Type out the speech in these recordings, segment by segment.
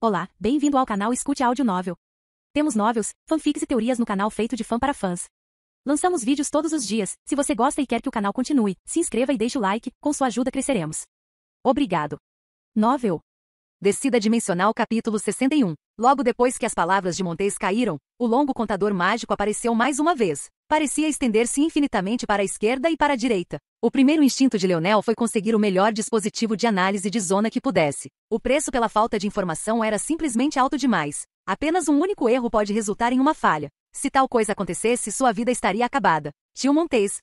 Olá, bem-vindo ao canal Escute Áudio Novel. Temos novels, fanfics e teorias no canal feito de fã para fãs. Lançamos vídeos todos os dias. Se você gosta e quer que o canal continue, se inscreva e deixe o like, com sua ajuda cresceremos. Obrigado. Novel. Descida Dimensional capítulo 61. Logo depois que as palavras de Montes caíram, o longo contador mágico apareceu mais uma vez. Parecia estender-se infinitamente para a esquerda e para a direita. O primeiro instinto de Leonel foi conseguir o melhor dispositivo de análise de zona que pudesse. O preço pela falta de informação era simplesmente alto demais. Apenas um único erro pode resultar em uma falha. Se tal coisa acontecesse, sua vida estaria acabada. Tio Montes,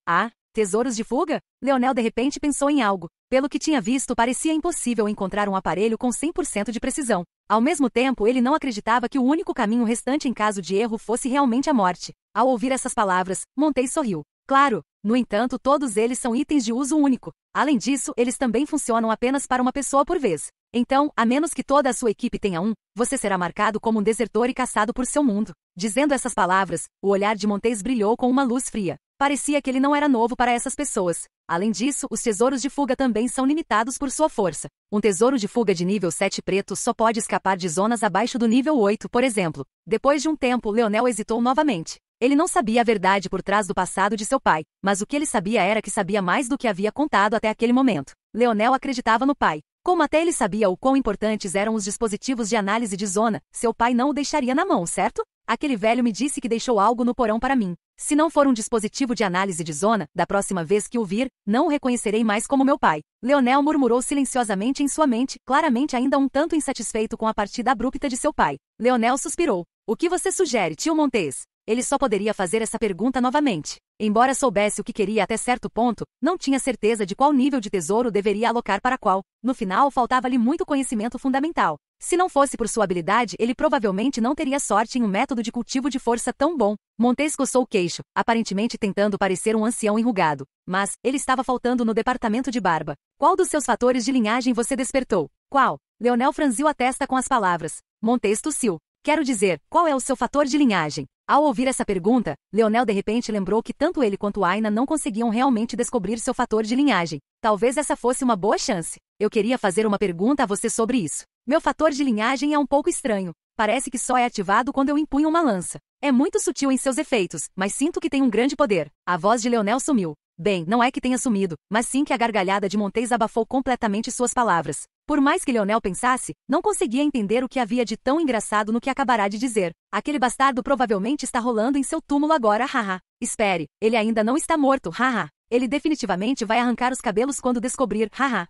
tesouros de fuga? Leonel de repente pensou em algo. Pelo que tinha visto, parecia impossível encontrar um aparelho com 100% de precisão. Ao mesmo tempo, ele não acreditava que o único caminho restante em caso de erro fosse realmente a morte. Ao ouvir essas palavras, Montes sorriu. Claro, no entanto, todos eles são itens de uso único. Além disso, eles também funcionam apenas para uma pessoa por vez. Então, a menos que toda a sua equipe tenha um, você será marcado como um desertor e caçado por seu mundo. Dizendo essas palavras, o olhar de Montes brilhou com uma luz fria. Parecia que ele não era novo para essas pessoas. Além disso, os tesouros de fuga também são limitados por sua força. Um tesouro de fuga de nível 7 preto só pode escapar de zonas abaixo do nível 8, por exemplo. Depois de um tempo, Leonel hesitou novamente. Ele não sabia a verdade por trás do passado de seu pai, mas o que ele sabia era que sabia mais do que havia contado até aquele momento. Leonel acreditava no pai. Como até ele sabia o quão importantes eram os dispositivos de análise de zona, seu pai não o deixaria na mão, certo? Aquele velho me disse que deixou algo no porão para mim. Se não for um dispositivo de análise de zona, da próxima vez que o vir, não o reconhecerei mais como meu pai. Leonel murmurou silenciosamente em sua mente, claramente ainda um tanto insatisfeito com a partida abrupta de seu pai. Leonel suspirou. O que você sugere, tio Montes? Ele só poderia fazer essa pergunta novamente. Embora soubesse o que queria até certo ponto, não tinha certeza de qual nível de tesouro deveria alocar para qual. No final, faltava-lhe muito conhecimento fundamental. Se não fosse por sua habilidade, ele provavelmente não teria sorte em um método de cultivo de força tão bom. Montes coçou o queixo, aparentemente tentando parecer um ancião enrugado. Mas, ele estava faltando no departamento de barba. Qual dos seus fatores de linhagem você despertou? Qual? Leonel franziu a testa com as palavras. Montes tossiu. Quero dizer, qual é o seu fator de linhagem? Ao ouvir essa pergunta, Leonel de repente lembrou que tanto ele quanto Aina não conseguiam realmente descobrir seu fator de linhagem. Talvez essa fosse uma boa chance. Eu queria fazer uma pergunta a você sobre isso. Meu fator de linhagem é um pouco estranho. Parece que só é ativado quando eu empunho uma lança. É muito sutil em seus efeitos, mas sinto que tem um grande poder. A voz de Leonel sumiu. Bem, não é que tenha sumido, mas sim que a gargalhada de Montes abafou completamente suas palavras. Por mais que Leonel pensasse, não conseguia entender o que havia de tão engraçado no que acabará de dizer. Aquele bastardo provavelmente está rolando em seu túmulo agora, haha. Espere, ele ainda não está morto, haha. Ele definitivamente vai arrancar os cabelos quando descobrir, haha.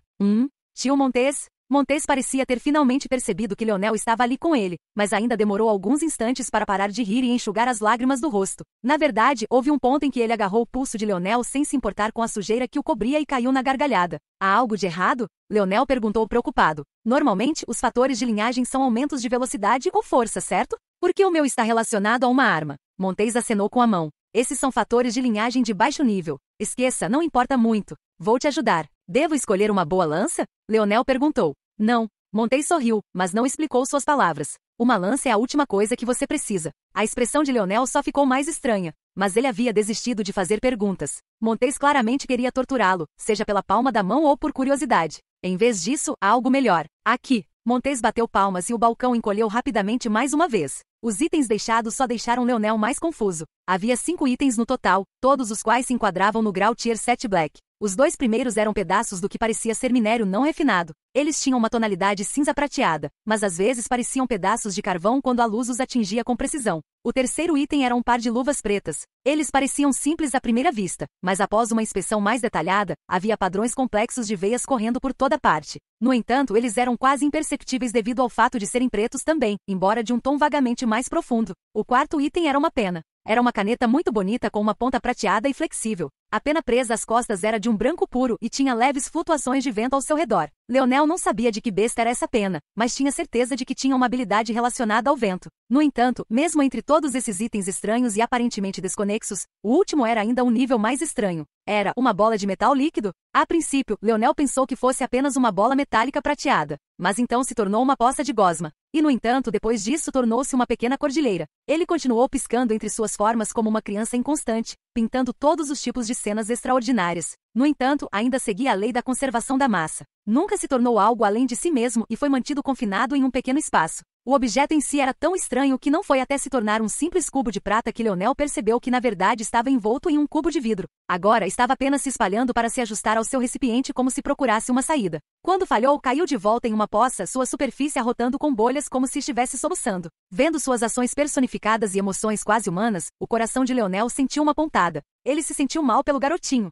Tio Montes? Montes parecia ter finalmente percebido que Leonel estava ali com ele, mas ainda demorou alguns instantes para parar de rir e enxugar as lágrimas do rosto. Na verdade, houve um ponto em que ele agarrou o pulso de Leonel sem se importar com a sujeira que o cobria e caiu na gargalhada. Há algo de errado? Leonel perguntou preocupado. Normalmente, os fatores de linhagem são aumentos de velocidade ou força, certo? Por que o meu está relacionado a uma arma? Montes acenou com a mão. Esses são fatores de linhagem de baixo nível. Esqueça, não importa muito. Vou te ajudar. Devo escolher uma boa lança? Leonel perguntou. Não. Montes sorriu, mas não explicou suas palavras. Uma lança é a última coisa que você precisa. A expressão de Leonel só ficou mais estranha, mas ele havia desistido de fazer perguntas. Montes claramente queria torturá-lo, seja pela palma da mão ou por curiosidade. Em vez disso, há algo melhor. Aqui. Montes bateu palmas e o balcão encolheu rapidamente mais uma vez. Os itens deixados só deixaram Leonel mais confuso. Havia 5 itens no total, todos os quais se enquadravam no grau Tier 7 Black. Os 2 primeiros eram pedaços do que parecia ser minério não refinado. Eles tinham uma tonalidade cinza prateada, mas às vezes pareciam pedaços de carvão quando a luz os atingia com precisão. O terceiro item era um par de luvas pretas. Eles pareciam simples à primeira vista, mas após uma inspeção mais detalhada, havia padrões complexos de veias correndo por toda parte. No entanto, eles eram quase imperceptíveis devido ao fato de serem pretos também, embora de um tom vagamente mais profundo. O quarto item era uma pena. Era uma caneta muito bonita com uma ponta prateada e flexível. A pena presa às costas era de um branco puro e tinha leves flutuações de vento ao seu redor. Leonel não sabia de que besta era essa pena, mas tinha certeza de que tinha uma habilidade relacionada ao vento. No entanto, mesmo entre todos esses itens estranhos e aparentemente desconexos, o último era ainda um nível mais estranho. Era uma bola de metal líquido? A princípio, Leonel pensou que fosse apenas uma bola metálica prateada, mas então se tornou uma poça de gosma. E, no entanto, depois disso tornou-se uma pequena cordilheira. Ele continuou piscando entre suas formas como uma criança inconstante, pintando todos os tipos de cenas extraordinárias. No entanto, ainda seguia a lei da conservação da massa. Nunca se tornou algo além de si mesmo e foi mantido confinado em um pequeno espaço. O objeto em si era tão estranho que não foi até se tornar um simples cubo de prata que Leonel percebeu que na verdade estava envolto em um cubo de vidro. Agora estava apenas se espalhando para se ajustar ao seu recipiente como se procurasse uma saída. Quando falhou, caiu de volta em uma poça, sua superfície arrotando com bolhas como se estivesse soluçando. Vendo suas ações personificadas e emoções quase humanas, o coração de Leonel sentiu uma pontada. Ele se sentiu mal pelo garotinho.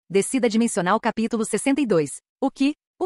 Descida dimensional capítulo 62. O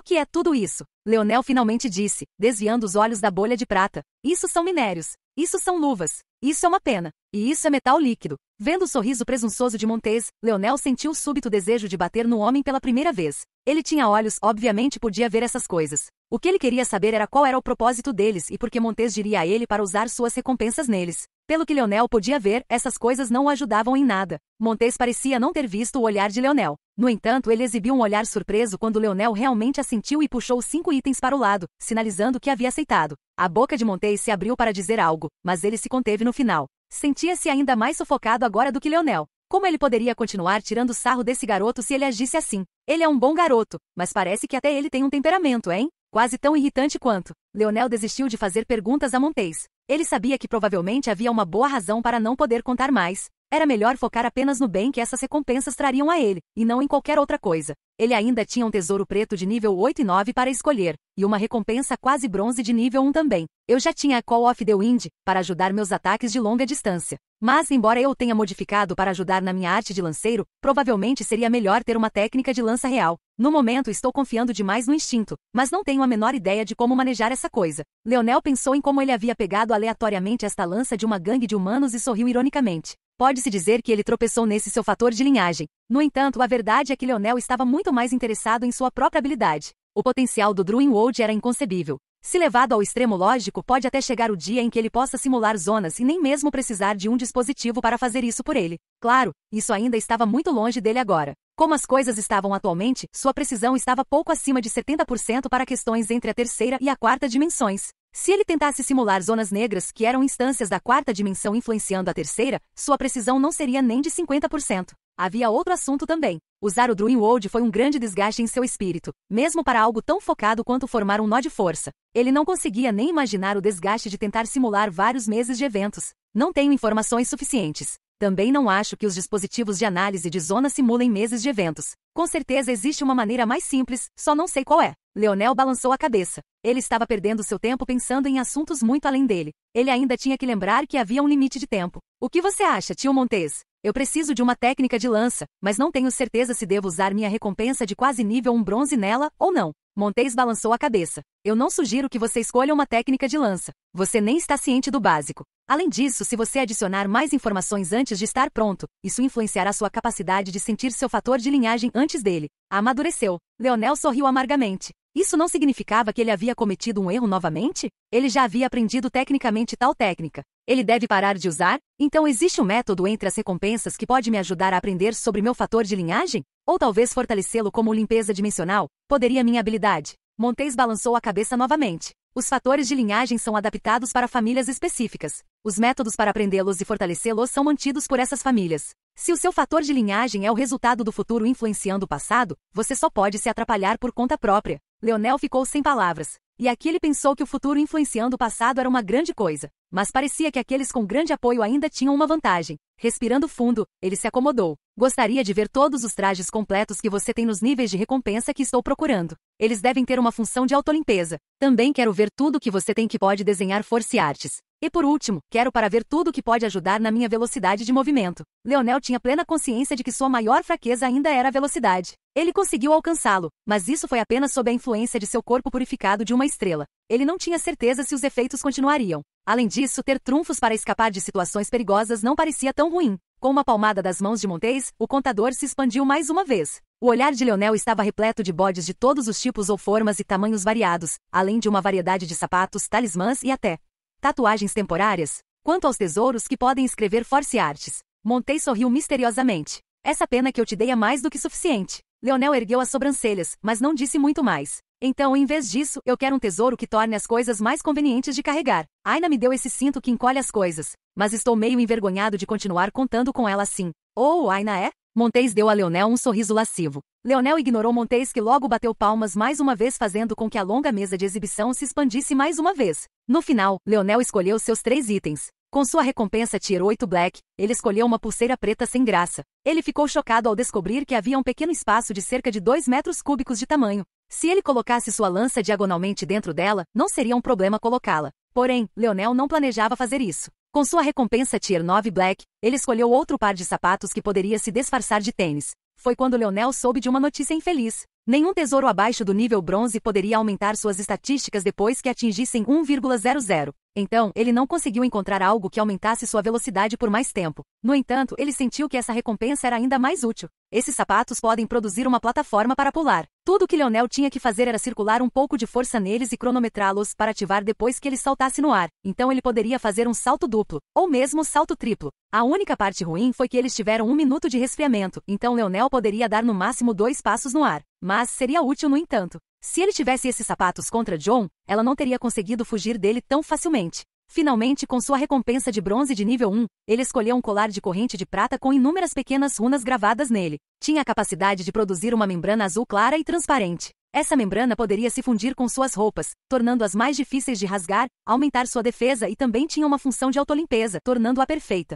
que é tudo isso? Leonel finalmente disse, desviando os olhos da bolha de prata. Isso são minérios. Isso são luvas. Isso é uma pena. E isso é metal líquido. Vendo o sorriso presunçoso de Montes, Leonel sentiu o súbito desejo de bater no homem pela primeira vez. Ele tinha olhos, obviamente podia ver essas coisas. O que ele queria saber era qual era o propósito deles e por que Montes diria a ele para usar suas recompensas neles. Pelo que Leonel podia ver, essas coisas não o ajudavam em nada. Montes parecia não ter visto o olhar de Leonel. No entanto, ele exibiu um olhar surpreso quando Leonel realmente assentiu e puxou 5 itens para o lado, sinalizando que havia aceitado. A boca de Montes se abriu para dizer algo, mas ele se conteve no final. Sentia-se ainda mais sufocado agora do que Leonel. Como ele poderia continuar tirando sarro desse garoto se ele agisse assim? Ele é um bom garoto, mas parece que até ele tem um temperamento, hein? Quase tão irritante quanto. Leonel desistiu de fazer perguntas a Montes. Ele sabia que provavelmente havia uma boa razão para não poder contar mais. Era melhor focar apenas no bem que essas recompensas trariam a ele, e não em qualquer outra coisa. Ele ainda tinha um tesouro preto de nível 8 e 9 para escolher, e uma recompensa quase bronze de nível 1 também. Eu já tinha a Call of the Wind, para ajudar meus ataques de longa distância. Mas, embora eu tenha modificado para ajudar na minha arte de lanceiro, provavelmente seria melhor ter uma técnica de lança real. No momento estou confiando demais no instinto, mas não tenho a menor ideia de como manejar essa coisa. Leonel pensou em como ele havia pegado aleatoriamente esta lança de uma gangue de humanos e sorriu ironicamente. Pode-se dizer que ele tropeçou nesse seu fator de linhagem. No entanto, a verdade é que Leonel estava muito mais interessado em sua própria habilidade. O potencial do Druinwold era inconcebível. Se levado ao extremo lógico, pode até chegar o dia em que ele possa simular zonas e nem mesmo precisar de um dispositivo para fazer isso por ele. Claro, isso ainda estava muito longe dele agora. Como as coisas estavam atualmente, sua precisão estava pouco acima de 70% para questões entre a terceira e a quarta dimensões. Se ele tentasse simular zonas negras que eram instâncias da quarta dimensão influenciando a terceira, sua precisão não seria nem de 50%. Havia outro assunto também. Usar o Druinwold foi um grande desgaste em seu espírito, mesmo para algo tão focado quanto formar um nó de força. Ele não conseguia nem imaginar o desgaste de tentar simular vários meses de eventos. Não tenho informações suficientes. Também não acho que os dispositivos de análise de zona simulem meses de eventos. Com certeza existe uma maneira mais simples, só não sei qual é. Leonel balançou a cabeça. Ele estava perdendo seu tempo pensando em assuntos muito além dele. Ele ainda tinha que lembrar que havia um limite de tempo. O que você acha, tio Montes? Eu preciso de uma técnica de lança, mas não tenho certeza se devo usar minha recompensa de quase nível 1 bronze nela ou não. Montes balançou a cabeça. Eu não sugiro que você escolha uma técnica de lança. Você nem está ciente do básico. Além disso, se você adicionar mais informações antes de estar pronto, isso influenciará sua capacidade de sentir seu fator de linhagem antes dele. Amadureceu. Leonel sorriu amargamente. Isso não significava que ele havia cometido um erro novamente? Ele já havia aprendido tecnicamente tal técnica. Ele deve parar de usar? Então existe um método entre as recompensas que pode me ajudar a aprender sobre meu fator de linhagem? Ou talvez fortalecê-lo como limpeza dimensional? Poderia minha habilidade? Montes balançou a cabeça novamente. Os fatores de linhagem são adaptados para famílias específicas. Os métodos para aprendê-los e fortalecê-los são mantidos por essas famílias. Se o seu fator de linhagem é o resultado do futuro influenciando o passado, você só pode se atrapalhar por conta própria. Leonel ficou sem palavras. E aqui ele pensou que o futuro influenciando o passado era uma grande coisa. Mas parecia que aqueles com grande apoio ainda tinham uma vantagem. Respirando fundo, ele se acomodou. Gostaria de ver todos os trajes completos que você tem nos níveis de recompensa que estou procurando. Eles devem ter uma função de autolimpeza. Também quero ver tudo que você tem que pode desenhar force artes. E por último, quero para ver tudo que pode ajudar na minha velocidade de movimento. Leonel tinha plena consciência de que sua maior fraqueza ainda era a velocidade. Ele conseguiu alcançá-lo, mas isso foi apenas sob a influência de seu corpo purificado de uma estrela. Ele não tinha certeza se os efeitos continuariam. Além disso, ter trunfos para escapar de situações perigosas não parecia tão ruim. Com uma palmada das mãos de Montes, o contador se expandiu mais uma vez. O olhar de Leonel estava repleto de bodes de todos os tipos ou formas e tamanhos variados, além de uma variedade de sapatos, talismãs e até tatuagens temporárias. Quanto aos tesouros que podem escrever force artes, Montes sorriu misteriosamente. Essa pena que eu te dei é mais do que suficiente. Leonel ergueu as sobrancelhas, mas não disse muito mais. Então, em vez disso, eu quero um tesouro que torne as coisas mais convenientes de carregar. Aina me deu esse cinto que encolhe as coisas, mas estou meio envergonhado de continuar contando com ela assim. Oh, Aina é? Montez deu a Leonel um sorriso lascivo. Leonel ignorou Montez, que logo bateu palmas mais uma vez, fazendo com que a longa mesa de exibição se expandisse mais uma vez. No final, Leonel escolheu seus 3 itens. Com sua recompensa Tier 8 Black, ele escolheu uma pulseira preta sem graça. Ele ficou chocado ao descobrir que havia um pequeno espaço de cerca de 2 metros cúbicos de tamanho. Se ele colocasse sua lança diagonalmente dentro dela, não seria um problema colocá-la. Porém, Leonel não planejava fazer isso. Com sua recompensa Tier 9 Black, ele escolheu outro par de sapatos que poderia se disfarçar de tênis. Foi quando Leonel soube de uma notícia infeliz. Nenhum tesouro abaixo do nível bronze poderia aumentar suas estatísticas depois que atingissem 1,00. Então, ele não conseguiu encontrar algo que aumentasse sua velocidade por mais tempo. No entanto, ele sentiu que essa recompensa era ainda mais útil. Esses sapatos podem produzir uma plataforma para pular. Tudo o que Leonel tinha que fazer era circular um pouco de força neles e cronometrá-los para ativar depois que ele saltasse no ar. Então ele poderia fazer um salto duplo, ou mesmo salto triplo. A única parte ruim foi que eles tiveram 1 minuto de resfriamento, então Leonel poderia dar no máximo 2 passos no ar. Mas seria útil no entanto. Se ele tivesse esses sapatos contra John, ela não teria conseguido fugir dele tão facilmente. Finalmente, com sua recompensa de bronze de nível 1, ele escolheu um colar de corrente de prata com inúmeras pequenas runas gravadas nele. Tinha a capacidade de produzir uma membrana azul clara e transparente. Essa membrana poderia se fundir com suas roupas, tornando-as mais difíceis de rasgar, aumentar sua defesa e também tinha uma função de autolimpeza, tornando-a perfeita.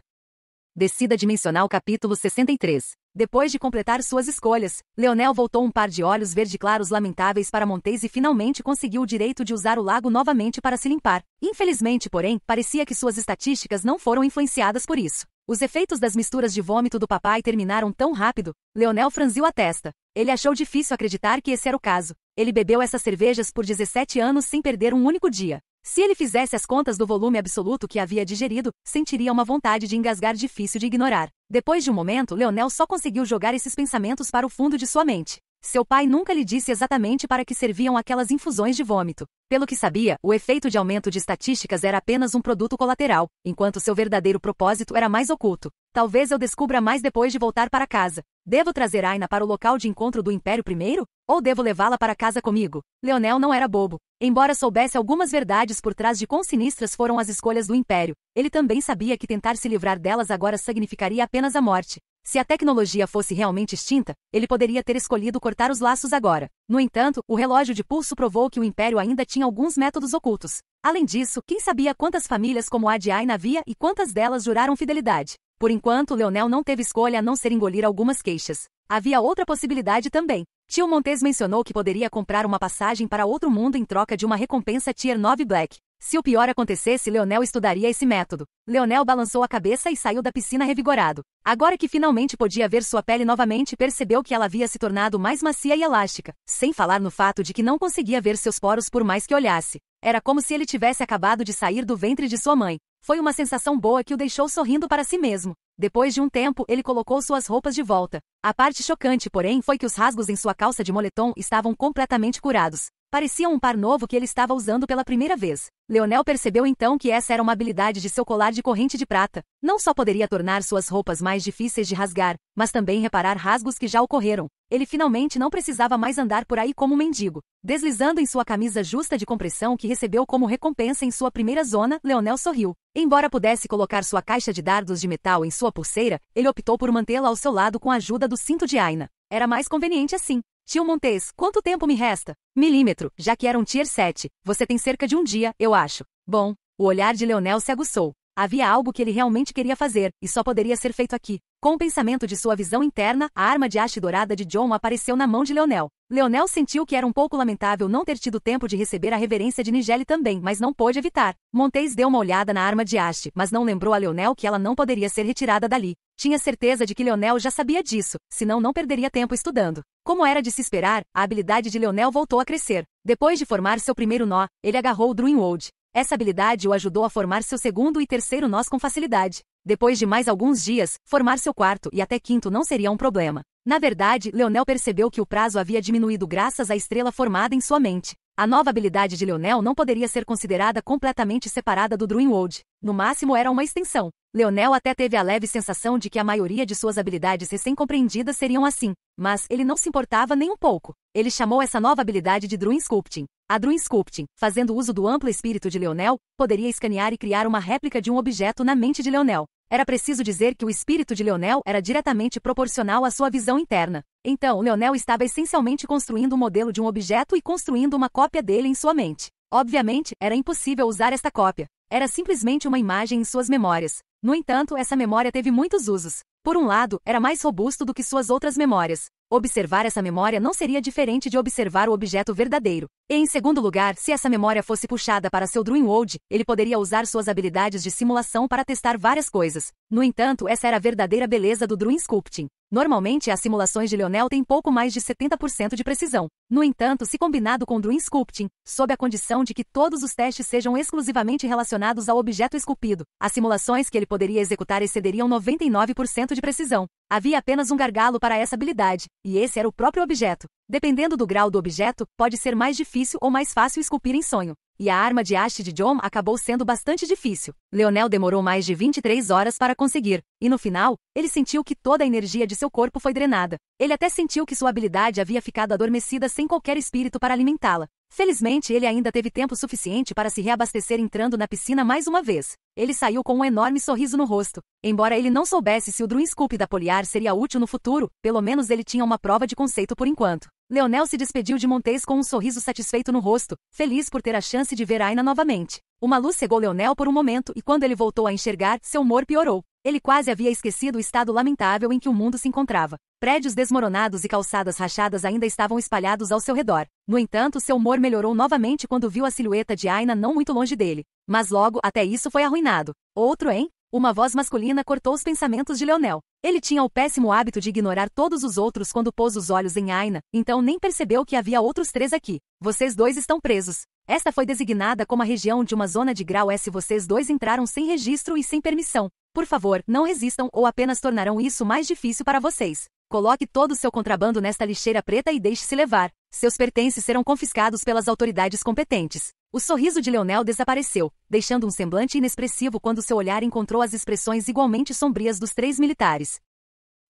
Descida dimensional capítulo 63. Depois de completar suas escolhas, Leonel voltou um par de olhos verde claros lamentáveis para Montez e finalmente conseguiu o direito de usar o lago novamente para se limpar. Infelizmente, porém, parecia que suas estatísticas não foram influenciadas por isso. Os efeitos das misturas de vômito do papai terminaram tão rápido. Leonel franziu a testa. Ele achou difícil acreditar que esse era o caso. Ele bebeu essas cervejas por 17 anos sem perder um único dia. Se ele fizesse as contas do volume absoluto que havia digerido, sentiria uma vontade de engasgar difícil de ignorar. Depois de um momento, Leonel só conseguiu jogar esses pensamentos para o fundo de sua mente. Seu pai nunca lhe disse exatamente para que serviam aquelas infusões de vômito. Pelo que sabia, o efeito de aumento de estatísticas era apenas um produto colateral, enquanto seu verdadeiro propósito era mais oculto. Talvez eu descubra mais depois de voltar para casa. Devo trazer Aina para o local de encontro do Império primeiro? Ou devo levá-la para casa comigo? Leonel não era bobo. Embora soubesse algumas verdades por trás de quão sinistras foram as escolhas do Império, ele também sabia que tentar se livrar delas agora significaria apenas a morte. Se a tecnologia fosse realmente extinta, ele poderia ter escolhido cortar os laços agora. No entanto, o relógio de pulso provou que o Império ainda tinha alguns métodos ocultos. Além disso, quem sabia quantas famílias como a de Aina havia e quantas delas juraram fidelidade? Por enquanto, Leonel não teve escolha a não ser engolir algumas queixas. Havia outra possibilidade também. Tio Montez mencionou que poderia comprar uma passagem para outro mundo em troca de uma recompensa Tier 9 Black. Se o pior acontecesse, Leonel estudaria esse método. Leonel balançou a cabeça e saiu da piscina revigorado. Agora que finalmente podia ver sua pele novamente, percebeu que ela havia se tornado mais macia e elástica, sem falar no fato de que não conseguia ver seus poros por mais que olhasse. Era como se ele tivesse acabado de sair do ventre de sua mãe. Foi uma sensação boa que o deixou sorrindo para si mesmo. Depois de um tempo, ele colocou suas roupas de volta. A parte chocante, porém, foi que os rasgos em sua calça de moletom estavam completamente curados. Parecia um par novo que ele estava usando pela primeira vez. Leonel percebeu então que essa era uma habilidade de seu colar de corrente de prata. Não só poderia tornar suas roupas mais difíceis de rasgar, mas também reparar rasgos que já ocorreram. Ele finalmente não precisava mais andar por aí como um mendigo. Deslizando em sua camisa justa de compressão que recebeu como recompensa em sua primeira zona, Leonel sorriu. Embora pudesse colocar sua caixa de dardos de metal em sua pulseira, ele optou por mantê-la ao seu lado com a ajuda do cinto de Aina. Era mais conveniente assim. Tio Montez, quanto tempo me resta? Milímetro, já que era um Tier 7. Você tem cerca de um dia, eu acho. Bom, o olhar de Leonel se aguçou. Havia algo que ele realmente queria fazer, e só poderia ser feito aqui. Com o pensamento de sua visão interna, a arma de haste dourada de John apareceu na mão de Leonel. Leonel sentiu que era um pouco lamentável não ter tido tempo de receber a reverência de Nigelle também, mas não pôde evitar. Montez deu uma olhada na arma de haste, mas não lembrou a Leonel que ela não poderia ser retirada dali. Tinha certeza de que Leonel já sabia disso, senão não perderia tempo estudando. Como era de se esperar, a habilidade de Leonel voltou a crescer. Depois de formar seu primeiro nó, ele agarrou o Druinwold. Essa habilidade o ajudou a formar seu segundo e terceiro nós com facilidade. Depois de mais alguns dias, formar seu quarto e até quinto não seria um problema. Na verdade, Leonel percebeu que o prazo havia diminuído graças à estrela formada em sua mente. A nova habilidade de Leonel não poderia ser considerada completamente separada do Druinwold. No máximo era uma extensão. Leonel até teve a leve sensação de que a maioria de suas habilidades recém-compreendidas seriam assim, mas ele não se importava nem um pouco. Ele chamou essa nova habilidade de Druin Sculpting. A Druin Sculpting, fazendo uso do amplo espírito de Leonel, poderia escanear e criar uma réplica de um objeto na mente de Leonel. Era preciso dizer que o espírito de Leonel era diretamente proporcional à sua visão interna. Então, Leonel estava essencialmente construindo um modelo de um objeto e construindo uma cópia dele em sua mente. Obviamente, era impossível usar esta cópia. Era simplesmente uma imagem em suas memórias. No entanto, essa memória teve muitos usos. Por um lado, era mais robusto do que suas outras memórias. Observar essa memória não seria diferente de observar o objeto verdadeiro. E em segundo lugar, se essa memória fosse puxada para seu Dream World, ele poderia usar suas habilidades de simulação para testar várias coisas. No entanto, essa era a verdadeira beleza do Dream Sculpting. Normalmente, as simulações de Leonel têm pouco mais de 70% de precisão. No entanto, se combinado com Dream Sculpting, sob a condição de que todos os testes sejam exclusivamente relacionados ao objeto esculpido, as simulações que ele poderia executar excederiam 99% de precisão. Havia apenas um gargalo para essa habilidade, e esse era o próprio objeto. Dependendo do grau do objeto, pode ser mais difícil ou mais fácil esculpir em sonho. E a arma de haste de John acabou sendo bastante difícil. Leonel demorou mais de 23 horas para conseguir, e no final, ele sentiu que toda a energia de seu corpo foi drenada. Ele até sentiu que sua habilidade havia ficado adormecida sem qualquer espírito para alimentá-la. Felizmente, ele ainda teve tempo suficiente para se reabastecer entrando na piscina mais uma vez. Ele saiu com um enorme sorriso no rosto. Embora ele não soubesse se o Dream Sculpt da Poliar seria útil no futuro, pelo menos ele tinha uma prova de conceito por enquanto. Leonel se despediu de Montes com um sorriso satisfeito no rosto, feliz por ter a chance de ver Aina novamente. Uma luz cegou Leonel por um momento e quando ele voltou a enxergar, seu humor piorou. Ele quase havia esquecido o estado lamentável em que o mundo se encontrava. Prédios desmoronados e calçadas rachadas ainda estavam espalhados ao seu redor. No entanto, seu humor melhorou novamente quando viu a silhueta de Aina não muito longe dele. Mas logo, até isso foi arruinado. Outro, hein? Uma voz masculina cortou os pensamentos de Leonel. Ele tinha o péssimo hábito de ignorar todos os outros quando pôs os olhos em Aina, então nem percebeu que havia outros 3 aqui. Vocês 2 estão presos. Esta foi designada como a região de uma zona de grau S. Vocês 2 entraram sem registro e sem permissão. Por favor, não resistam ou apenas tornarão isso mais difícil para vocês. Coloque todo o seu contrabando nesta lixeira preta e deixe-se levar. Seus pertences serão confiscados pelas autoridades competentes. O sorriso de Leonel desapareceu, deixando um semblante inexpressivo quando seu olhar encontrou as expressões igualmente sombrias dos 3 militares.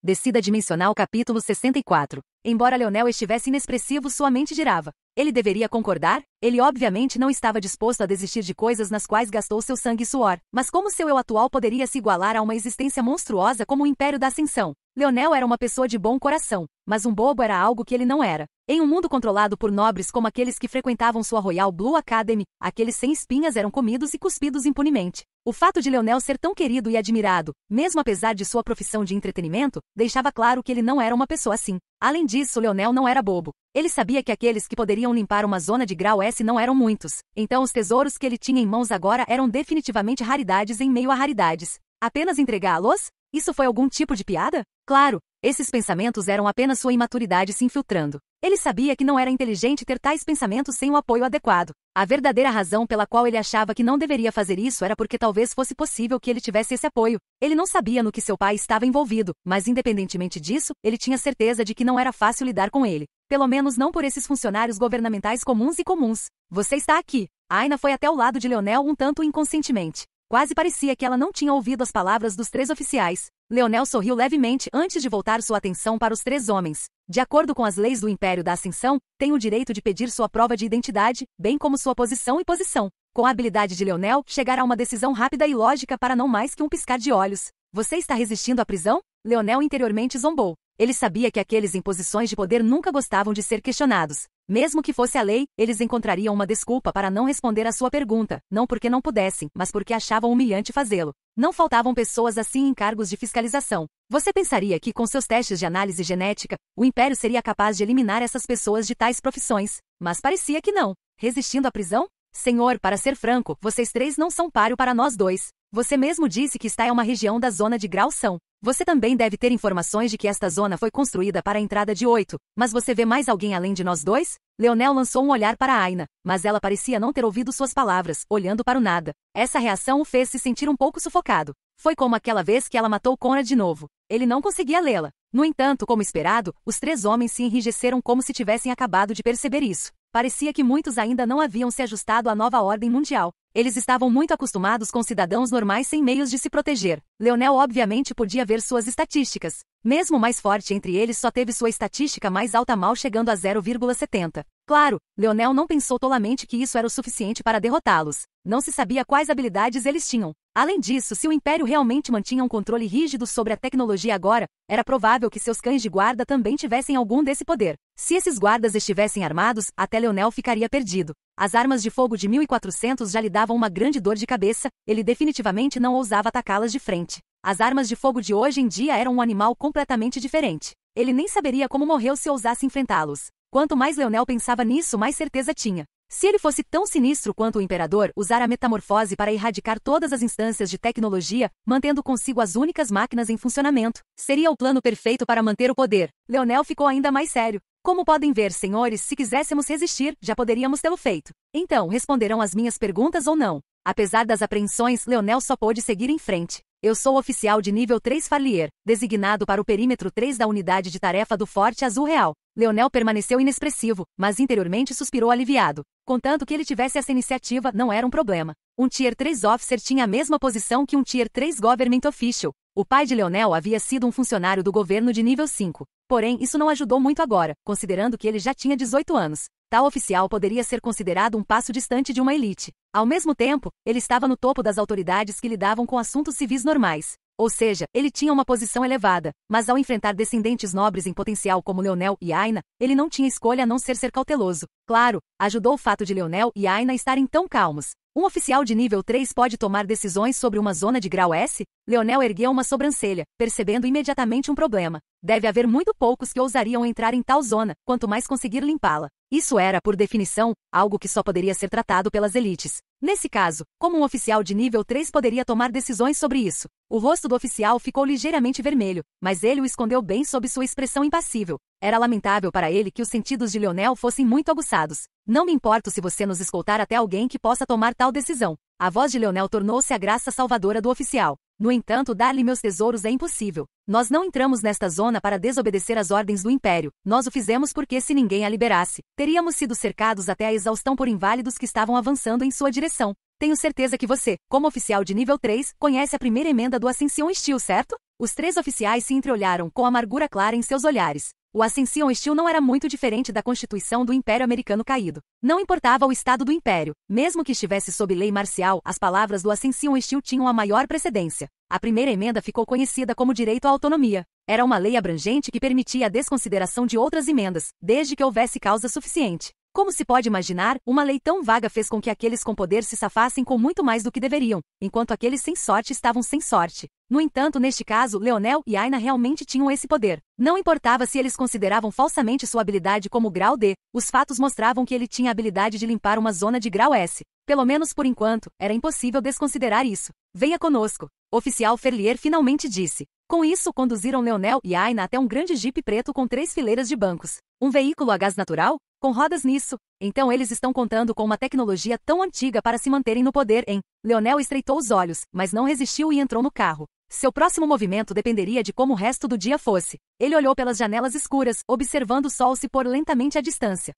Descida dimensional capítulo 64. Embora Leonel estivesse inexpressivo, sua mente girava. Ele deveria concordar? Ele obviamente não estava disposto a desistir de coisas nas quais gastou seu sangue e suor. Mas como seu eu atual poderia se igualar a uma existência monstruosa como o Império da Ascensão? Leonel era uma pessoa de bom coração, mas um bobo era algo que ele não era. Em um mundo controlado por nobres como aqueles que frequentavam sua Royal Blue Academy, aqueles sem espinhas eram comidos e cuspidos impunemente. O fato de Leonel ser tão querido e admirado, mesmo apesar de sua profissão de entretenimento, deixava claro que ele não era uma pessoa assim. Além disso, Leonel não era bobo. Ele sabia que aqueles que poderiam limpar uma zona de grau S não eram muitos. Então os tesouros que ele tinha em mãos agora eram definitivamente raridades em meio a raridades. Apenas entregá-los? Isso foi algum tipo de piada? Claro, esses pensamentos eram apenas sua imaturidade se infiltrando. Ele sabia que não era inteligente ter tais pensamentos sem o apoio adequado. A verdadeira razão pela qual ele achava que não deveria fazer isso era porque talvez fosse possível que ele tivesse esse apoio. Ele não sabia no que seu pai estava envolvido, mas independentemente disso, ele tinha certeza de que não era fácil lidar com ele. Pelo menos não por esses funcionários governamentais comuns e comuns. Você está aqui. Aina foi até o lado de Leonel um tanto inconscientemente. Quase parecia que ela não tinha ouvido as palavras dos 3 oficiais. Leonel sorriu levemente antes de voltar sua atenção para os 3 homens. De acordo com as leis do Império da Ascensão, tem o direito de pedir sua prova de identidade, bem como sua posição e posição. Com a habilidade de Leonel, chegará a uma decisão rápida e lógica para não mais que um piscar de olhos. Você está resistindo à prisão? Leonel interiormente zombou. Ele sabia que aqueles em posições de poder nunca gostavam de ser questionados. Mesmo que fosse a lei, eles encontrariam uma desculpa para não responder à sua pergunta, não porque não pudessem, mas porque achavam humilhante fazê-lo. Não faltavam pessoas assim em cargos de fiscalização. Você pensaria que, com seus testes de análise genética, o Império seria capaz de eliminar essas pessoas de tais profissões, mas parecia que não. Resistindo à prisão? Senhor, para ser franco, vocês 3 não são páreo para nós 2. Você mesmo disse que está em uma região da zona de grau São. Você também deve ter informações de que esta zona foi construída para a entrada de 8, mas você vê mais alguém além de nós 2? Leonel lançou um olhar para Aina, mas ela parecia não ter ouvido suas palavras, olhando para o nada. Essa reação o fez se sentir um pouco sufocado. Foi como aquela vez que ela matou Conrad de novo. Ele não conseguia lê-la. No entanto, como esperado, os 3 homens se enrijeceram como se tivessem acabado de perceber isso. Parecia que muitos ainda não haviam se ajustado à nova ordem mundial. Eles estavam muito acostumados com cidadãos normais sem meios de se proteger. Leonel obviamente podia ver suas estatísticas. Mesmo o mais forte entre eles só teve sua estatística mais alta mal chegando a 0,70. Claro, Leonel não pensou tolamente que isso era o suficiente para derrotá-los. Não se sabia quais habilidades eles tinham. Além disso, se o Império realmente mantinha um controle rígido sobre a tecnologia agora, era provável que seus cães de guarda também tivessem algum desse poder. Se esses guardas estivessem armados, até Leonel ficaria perdido. As armas de fogo de 1400 já lhe davam uma grande dor de cabeça, ele definitivamente não ousava atacá-las de frente. As armas de fogo de hoje em dia eram um animal completamente diferente. Ele nem saberia como morreu se ousasse enfrentá-los. Quanto mais Leonel pensava nisso, mais certeza tinha. Se ele fosse tão sinistro quanto o Imperador, usar a metamorfose para erradicar todas as instâncias de tecnologia, mantendo consigo as únicas máquinas em funcionamento, seria o plano perfeito para manter o poder. Leonel ficou ainda mais sério. Como podem ver, senhores, se quiséssemos resistir, já poderíamos tê-lo feito. Então, responderão as minhas perguntas ou não? Apesar das apreensões, Leonel só pôde seguir em frente. Eu sou oficial de nível 3 Farlier, designado para o perímetro 3 da unidade de tarefa do Forte Azul Real. Leonel permaneceu inexpressivo, mas interiormente suspirou aliviado. Contanto que ele tivesse essa iniciativa, não era um problema. Um Tier 3 Officer tinha a mesma posição que um Tier 3 Government Official. O pai de Leonel havia sido um funcionário do governo de nível 5. Porém, isso não ajudou muito agora, considerando que ele já tinha 18 anos. Tal oficial poderia ser considerado um passo distante de uma elite. Ao mesmo tempo, ele estava no topo das autoridades que lidavam com assuntos civis normais. Ou seja, ele tinha uma posição elevada, mas ao enfrentar descendentes nobres em potencial como Leonel e Aina, ele não tinha escolha a não ser cauteloso. Claro, ajudou o fato de Leonel e Aina estarem tão calmos. Um oficial de nível 3 pode tomar decisões sobre uma zona de grau S? Leonel ergueu uma sobrancelha, percebendo imediatamente um problema. Deve haver muito poucos que ousariam entrar em tal zona, quanto mais conseguir limpá-la. Isso era, por definição, algo que só poderia ser tratado pelas elites. Nesse caso, como um oficial de nível 3 poderia tomar decisões sobre isso? O rosto do oficial ficou ligeiramente vermelho, mas ele o escondeu bem sob sua expressão impassível. Era lamentável para ele que os sentidos de Leonel fossem muito aguçados. Não me importo se você nos escoltar até alguém que possa tomar tal decisão. A voz de Leonel tornou-se a graça salvadora do oficial. No entanto, dar-lhe meus tesouros é impossível. Nós não entramos nesta zona para desobedecer às ordens do Império. Nós o fizemos porque se ninguém a liberasse, teríamos sido cercados até a exaustão por inválidos que estavam avançando em sua direção. Tenho certeza que você, como oficial de nível 3, conhece a primeira emenda do Ascension Steel, certo? Os três oficiais se entreolharam com amargura clara em seus olhares. O Ascension Steel não era muito diferente da Constituição do Império Americano caído. Não importava o estado do Império. Mesmo que estivesse sob lei marcial, as palavras do Ascension Steel tinham a maior precedência. A primeira emenda ficou conhecida como direito à autonomia. Era uma lei abrangente que permitia a desconsideração de outras emendas, desde que houvesse causa suficiente. Como se pode imaginar, uma lei tão vaga fez com que aqueles com poder se safassem com muito mais do que deveriam, enquanto aqueles sem sorte estavam sem sorte. No entanto, neste caso, Leonel e Aina realmente tinham esse poder. Não importava se eles consideravam falsamente sua habilidade como grau D, os fatos mostravam que ele tinha a habilidade de limpar uma zona de grau S. Pelo menos por enquanto, era impossível desconsiderar isso. Venha conosco. O oficial Ferlier finalmente disse. Com isso, conduziram Leonel e Aina até um grande jipe preto com 3 fileiras de bancos. Um veículo a gás natural? Com rodas nisso. Então eles estão contando com uma tecnologia tão antiga para se manterem no poder, hein? Leonel estreitou os olhos, mas não resistiu e entrou no carro. Seu próximo movimento dependeria de como o resto do dia fosse. Ele olhou pelas janelas escuras, observando o sol se pôr lentamente à distância.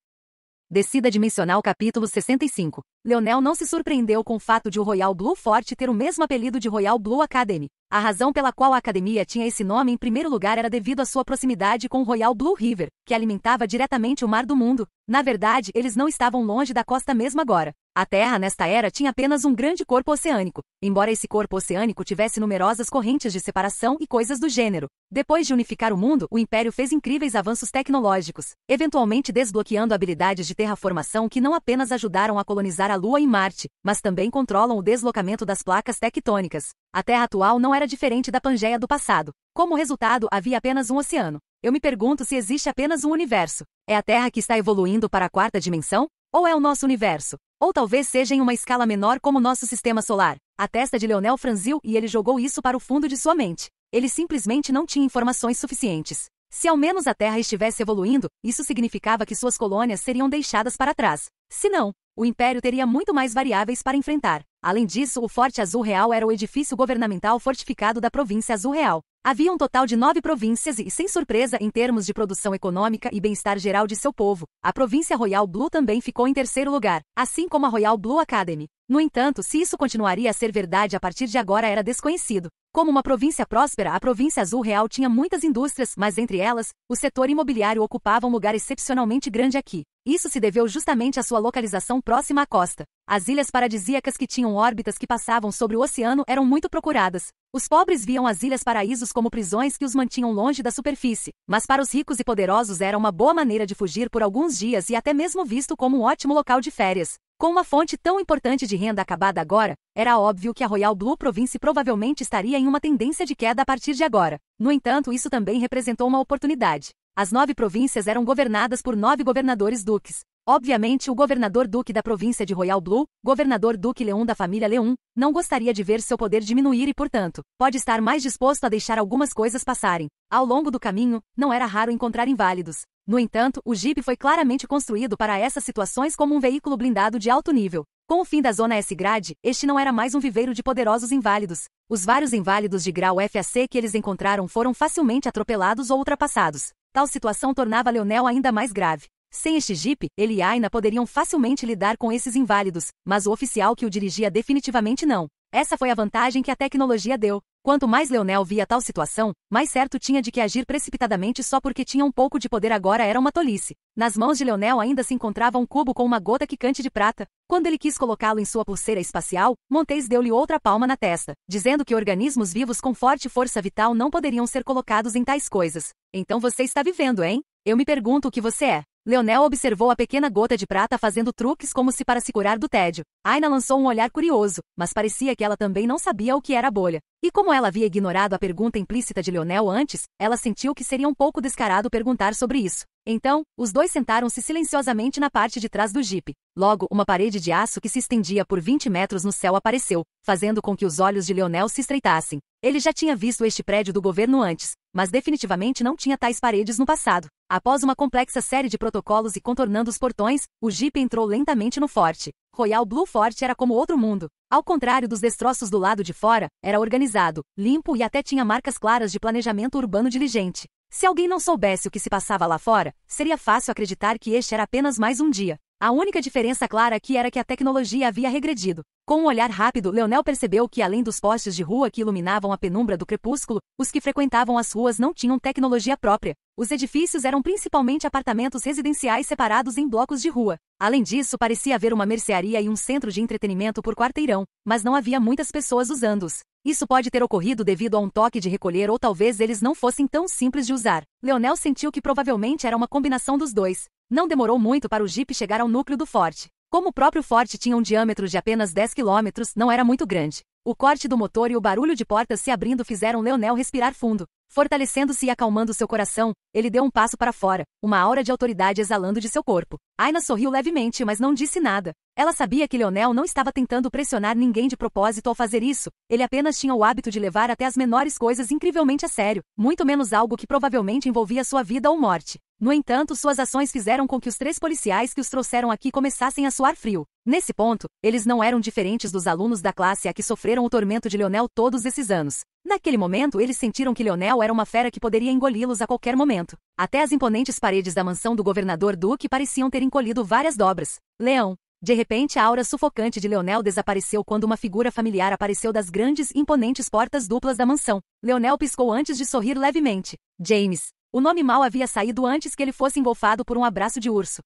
Descida dimensional capítulo 65. Leonel não se surpreendeu com o fato de o Royal Blue Fort ter o mesmo apelido de Royal Blue Academy. A razão pela qual a academia tinha esse nome em primeiro lugar era devido à sua proximidade com o Royal Blue River, que alimentava diretamente o Mar do Mundo. Na verdade, eles não estavam longe da costa mesmo agora. A Terra, nesta era, tinha apenas um grande corpo oceânico, embora esse corpo oceânico tivesse numerosas correntes de separação e coisas do gênero. Depois de unificar o mundo, o Império fez incríveis avanços tecnológicos, eventualmente desbloqueando habilidades de terraformação que não apenas ajudaram a colonizar a Lua e Marte, mas também controlam o deslocamento das placas tectônicas. A Terra atual não era diferente da Pangeia do passado. Como resultado, havia apenas um oceano. Eu me pergunto se existe apenas um universo. É a Terra que está evoluindo para a 4ª dimensão? Ou é o nosso universo? Ou talvez seja em uma escala menor como nosso sistema solar. A testa de Leonel franziu e ele jogou isso para o fundo de sua mente. Ele simplesmente não tinha informações suficientes. Se ao menos a Terra estivesse evoluindo, isso significava que suas colônias seriam deixadas para trás. Se não, o Império teria muito mais variáveis para enfrentar. Além disso, o Forte Azul Real era o edifício governamental fortificado da província Azul Real. Havia um total de 9 províncias e, sem surpresa em termos de produção econômica e bem-estar geral de seu povo, a província Royal Blue também ficou em terceiro lugar, assim como a Royal Blue Academy. No entanto, se isso continuaria a ser verdade a partir de agora era desconhecido. Como uma província próspera, a província Azul Real tinha muitas indústrias, mas entre elas, o setor imobiliário ocupava um lugar excepcionalmente grande aqui. Isso se deveu justamente à sua localização próxima à costa. As ilhas paradisíacas que tinham órbitas que passavam sobre o oceano eram muito procuradas. Os pobres viam as ilhas paraísos como prisões que os mantinham longe da superfície, mas para os ricos e poderosos era uma boa maneira de fugir por alguns dias e até mesmo visto como um ótimo local de férias. Com uma fonte tão importante de renda acabada agora, era óbvio que a Royal Blue Province provavelmente estaria em uma tendência de queda a partir de agora. No entanto, isso também representou uma oportunidade. As 9 províncias eram governadas por 9 governadores duques. Obviamente, o governador duque da província de Royal Blue, governador duque Leon da família Leon, não gostaria de ver seu poder diminuir e, portanto, pode estar mais disposto a deixar algumas coisas passarem. Ao longo do caminho, não era raro encontrar inválidos. No entanto, o Jeep foi claramente construído para essas situações como um veículo blindado de alto nível. Com o fim da Zona S-Grade, este não era mais um viveiro de poderosos inválidos. Os vários inválidos de grau FAC que eles encontraram foram facilmente atropelados ou ultrapassados. Tal situação tornava Leonel ainda mais grave. Sem este Jeep, ele e Aina poderiam facilmente lidar com esses inválidos, mas o oficial que o dirigia definitivamente não. Essa foi a vantagem que a tecnologia deu. Quanto mais Leonel via tal situação, mais certo tinha de que agir precipitadamente só porque tinha um pouco de poder agora era uma tolice. Nas mãos de Leonel ainda se encontrava um cubo com uma gota quicante de prata. Quando ele quis colocá-lo em sua pulseira espacial, Montes deu-lhe outra palma na testa, dizendo que organismos vivos com forte força vital não poderiam ser colocados em tais coisas. Então você está vivendo, hein? Eu me pergunto o que você é. Leonel observou a pequena gota de prata fazendo truques como se para se curar do tédio. Aina lançou um olhar curioso, mas parecia que ela também não sabia o que era a bolha. E como ela havia ignorado a pergunta implícita de Leonel antes, ela sentiu que seria um pouco descarado perguntar sobre isso. Então, os dois sentaram-se silenciosamente na parte de trás do jipe. Logo, uma parede de aço que se estendia por 20 metros no céu apareceu, fazendo com que os olhos de Leonel se estreitassem. Ele já tinha visto este prédio do governo antes, mas definitivamente não tinha tais paredes no passado. Após uma complexa série de protocolos e contornando os portões, o jipe entrou lentamente no forte. Royal Blue Fort era como outro mundo. Ao contrário dos destroços do lado de fora, era organizado, limpo e até tinha marcas claras de planejamento urbano diligente. Se alguém não soubesse o que se passava lá fora, seria fácil acreditar que este era apenas mais um dia. A única diferença clara aqui era que a tecnologia havia regredido. Com um olhar rápido, Leonel percebeu que além dos postes de rua que iluminavam a penumbra do crepúsculo, os que frequentavam as ruas não tinham tecnologia própria. Os edifícios eram principalmente apartamentos residenciais separados em blocos de rua. Além disso, parecia haver uma mercearia e um centro de entretenimento por quarteirão, mas não havia muitas pessoas usando-os. Isso pode ter ocorrido devido a um toque de recolher ou talvez eles não fossem tão simples de usar. Leonel sentiu que provavelmente era uma combinação dos dois. Não demorou muito para o jipe chegar ao núcleo do forte. Como o próprio forte tinha um diâmetro de apenas 10 quilômetros, não era muito grande. O corte do motor e o barulho de portas se abrindo fizeram Leonel respirar fundo. Fortalecendo-se e acalmando seu coração, ele deu um passo para fora, uma aura de autoridade exalando de seu corpo. Aina sorriu levemente, mas não disse nada. Ela sabia que Leonel não estava tentando pressionar ninguém de propósito ao fazer isso, ele apenas tinha o hábito de levar até as menores coisas incrivelmente a sério, muito menos algo que provavelmente envolvia sua vida ou morte. No entanto, suas ações fizeram com que os 3 policiais que os trouxeram aqui começassem a suar frio. Nesse ponto, eles não eram diferentes dos alunos da classe A que sofreram o tormento de Leonel todos esses anos. Naquele momento, eles sentiram que Leonel era uma fera que poderia engoli-los a qualquer momento. Até as imponentes paredes da mansão do governador Duque pareciam ter encolhido várias dobras. Leão. De repente, a aura sufocante de Leonel desapareceu quando uma figura familiar apareceu das grandes, imponentes portas duplas da mansão. Leonel piscou antes de sorrir levemente. James. O nome mal havia saído antes que ele fosse engolfado por um abraço de urso.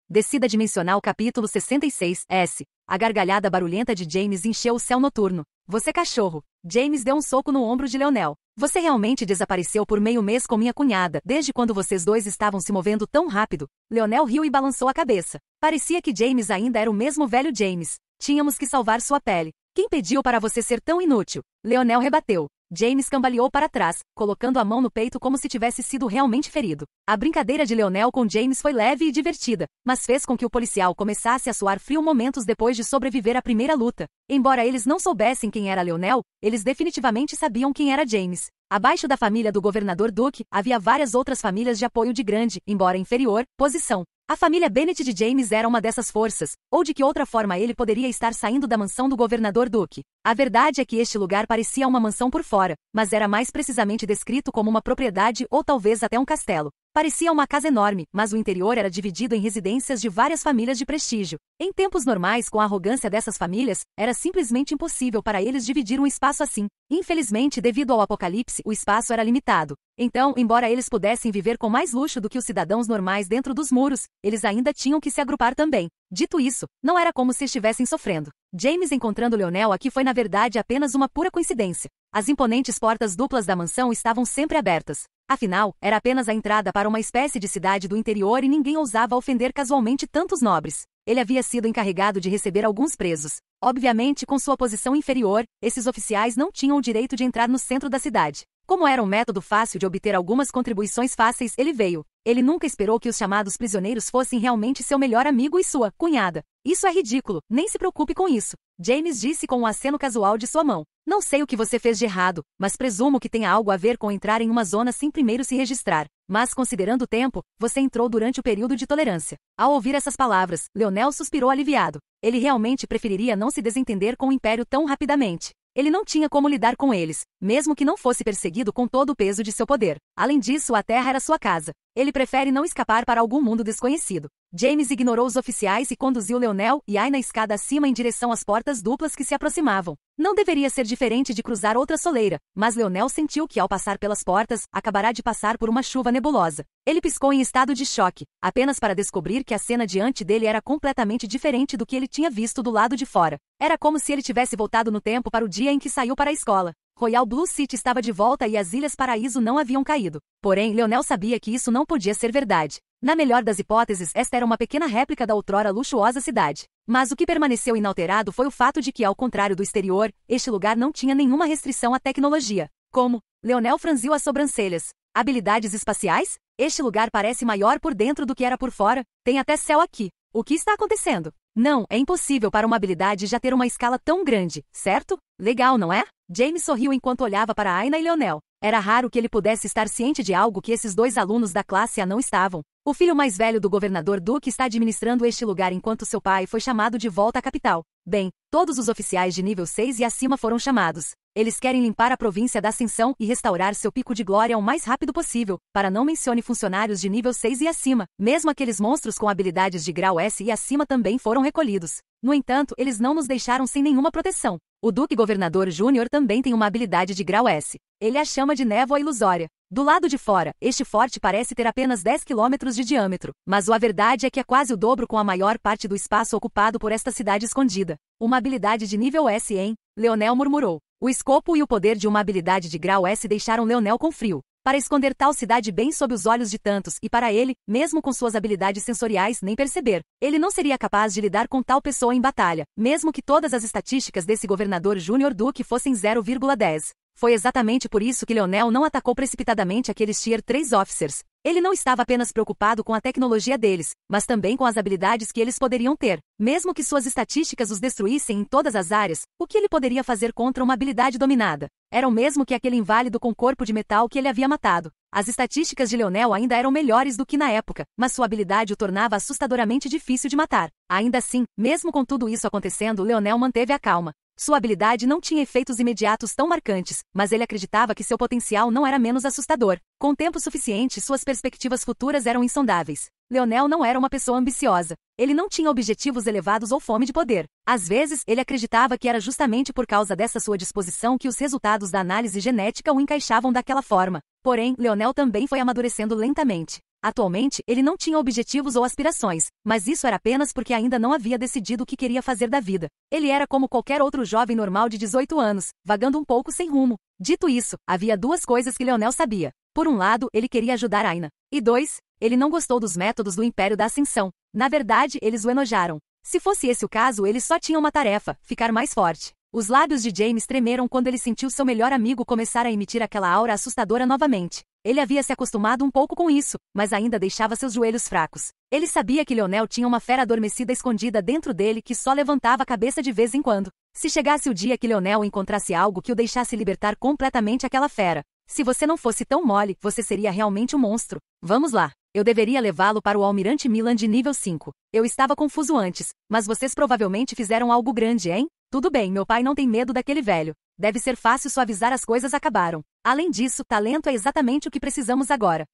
Descida dimensional capítulo 66, S. A gargalhada barulhenta de James encheu o céu noturno. Você cachorro. James deu um soco no ombro de Leonel. Você realmente desapareceu por meio mês com minha cunhada, desde quando vocês dois estavam se movendo tão rápido. Leonel riu e balançou a cabeça. Parecia que James ainda era o mesmo velho James. Tínhamos que salvar sua pele. Quem pediu para você ser tão inútil? Leonel rebateu. James cambaleou para trás, colocando a mão no peito como se tivesse sido realmente ferido. A brincadeira de Leonel com James foi leve e divertida, mas fez com que o policial começasse a suar frio momentos depois de sobreviver à primeira luta. Embora eles não soubessem quem era Leonel, eles definitivamente sabiam quem era James. Abaixo da família do governador Duque, havia várias outras famílias de apoio de grande, embora inferior, posição. A família Bennett de James era uma dessas forças, ou de que outra forma ele poderia estar saindo da mansão do governador Duke. A verdade é que este lugar parecia uma mansão por fora, mas era mais precisamente descrito como uma propriedade ou talvez até um castelo. Parecia uma casa enorme, mas o interior era dividido em residências de várias famílias de prestígio. Em tempos normais, com a arrogância dessas famílias, era simplesmente impossível para eles dividir um espaço assim. Infelizmente, devido ao apocalipse, o espaço era limitado. Então, embora eles pudessem viver com mais luxo do que os cidadãos normais dentro dos muros, eles ainda tinham que se agrupar também. Dito isso, não era como se estivessem sofrendo. James encontrando Leonel aqui foi na verdade apenas uma pura coincidência. As imponentes portas duplas da mansão estavam sempre abertas. Afinal, era apenas a entrada para uma espécie de cidade do interior e ninguém ousava ofender casualmente tantos nobres. Ele havia sido encarregado de receber alguns presos. Obviamente, com sua posição inferior, esses oficiais não tinham o direito de entrar no centro da cidade. Como era um método fácil de obter algumas contribuições fáceis, ele veio. Ele nunca esperou que os chamados prisioneiros fossem realmente seu melhor amigo e sua cunhada. Isso é ridículo, nem se preocupe com isso. James disse com um aceno casual de sua mão. Não sei o que você fez de errado, mas presumo que tenha algo a ver com entrar em uma zona sem primeiro se registrar. Mas considerando o tempo, você entrou durante o período de tolerância. Ao ouvir essas palavras, Leonel suspirou aliviado. Ele realmente preferiria não se desentender com o Império tão rapidamente. Ele não tinha como lidar com eles, mesmo que não fosse perseguido com todo o peso de seu poder. Além disso, a terra era sua casa. Ele prefere não escapar para algum mundo desconhecido. James ignorou os oficiais e conduziu Leonel e Ai na escada acima em direção às portas duplas que se aproximavam. Não deveria ser diferente de cruzar outra soleira, mas Leonel sentiu que ao passar pelas portas, acabará de passar por uma chuva nebulosa. Ele piscou em estado de choque, apenas para descobrir que a cena diante dele era completamente diferente do que ele tinha visto do lado de fora. Era como se ele tivesse voltado no tempo para o dia em que saiu para a escola. Royal Blue City estava de volta e as Ilhas Paraíso não haviam caído. Porém, Leonel sabia que isso não podia ser verdade. Na melhor das hipóteses, esta era uma pequena réplica da outrora luxuosa cidade. Mas o que permaneceu inalterado foi o fato de que, ao contrário do exterior, este lugar não tinha nenhuma restrição à tecnologia. Como? Leonel franziu as sobrancelhas. Habilidades espaciais? Este lugar parece maior por dentro do que era por fora. Tem até céu aqui. O que está acontecendo? Não, é impossível para uma habilidade já ter uma escala tão grande, certo? Legal, não é? James sorriu enquanto olhava para Aina e Leonel. Era raro que ele pudesse estar ciente de algo que esses dois alunos da classe A não estavam. O filho mais velho do governador Duke está administrando este lugar enquanto seu pai foi chamado de volta à capital. Bem, todos os oficiais de nível 6 e acima foram chamados. Eles querem limpar a província da Ascensão e restaurar seu pico de glória o mais rápido possível, para não mencione funcionários de nível 6 e acima. Mesmo aqueles monstros com habilidades de grau S e acima também foram recolhidos. No entanto, eles não nos deixaram sem nenhuma proteção. O Duque Governador Júnior também tem uma habilidade de grau S. Ele a chama de névoa ilusória. Do lado de fora, este forte parece ter apenas 10 km de diâmetro, mas a verdade é que é quase o dobro com a maior parte do espaço ocupado por esta cidade escondida. Uma habilidade de nível S, hein? Leonel murmurou. O escopo e o poder de uma habilidade de grau S deixaram Leonel com frio. Para esconder tal cidade bem sob os olhos de tantos e para ele, mesmo com suas habilidades sensoriais, nem perceber. Ele não seria capaz de lidar com tal pessoa em batalha, mesmo que todas as estatísticas desse governador Júnior Duke fossem 0,10. Foi exatamente por isso que Leonel não atacou precipitadamente aqueles Tier 3 Officers. Ele não estava apenas preocupado com a tecnologia deles, mas também com as habilidades que eles poderiam ter. Mesmo que suas estatísticas os destruíssem em todas as áreas, o que ele poderia fazer contra uma habilidade dominada? Era o mesmo que aquele inválido com corpo de metal que ele havia matado. As estatísticas de Leonel ainda eram melhores do que na época, mas sua habilidade o tornava assustadoramente difícil de matar. Ainda assim, mesmo com tudo isso acontecendo, Leonel manteve a calma. Sua habilidade não tinha efeitos imediatos tão marcantes, mas ele acreditava que seu potencial não era menos assustador. Com tempo suficiente, suas perspectivas futuras eram insondáveis. Leonel não era uma pessoa ambiciosa. Ele não tinha objetivos elevados ou fome de poder. Às vezes, ele acreditava que era justamente por causa dessa sua disposição que os resultados da análise genética o encaixavam daquela forma. Porém, Leonel também foi amadurecendo lentamente. Atualmente, ele não tinha objetivos ou aspirações, mas isso era apenas porque ainda não havia decidido o que queria fazer da vida. Ele era como qualquer outro jovem normal de 18 anos, vagando um pouco sem rumo. Dito isso, havia duas coisas que Leonel sabia. Por um lado, ele queria ajudar Aina. E dois, ele não gostou dos métodos do Império da Ascensão. Na verdade, eles o enojaram. Se fosse esse o caso, ele só tinha uma tarefa: ficar mais forte. Os lábios de James tremeram quando ele sentiu seu melhor amigo começar a emitir aquela aura assustadora novamente. Ele havia se acostumado um pouco com isso, mas ainda deixava seus joelhos fracos. Ele sabia que Leonel tinha uma fera adormecida escondida dentro dele que só levantava a cabeça de vez em quando. Se chegasse o dia que Leonel encontrasse algo que o deixasse libertar completamente aquela fera. Se você não fosse tão mole, você seria realmente um monstro. Vamos lá. Eu deveria levá-lo para o Almirante Milan de nível 5. Eu estava confuso antes, mas vocês provavelmente fizeram algo grande, hein? Tudo bem, meu pai não tem medo daquele velho. Deve ser fácil suavizar as coisas acabaram. Além disso, talento é exatamente o que precisamos agora.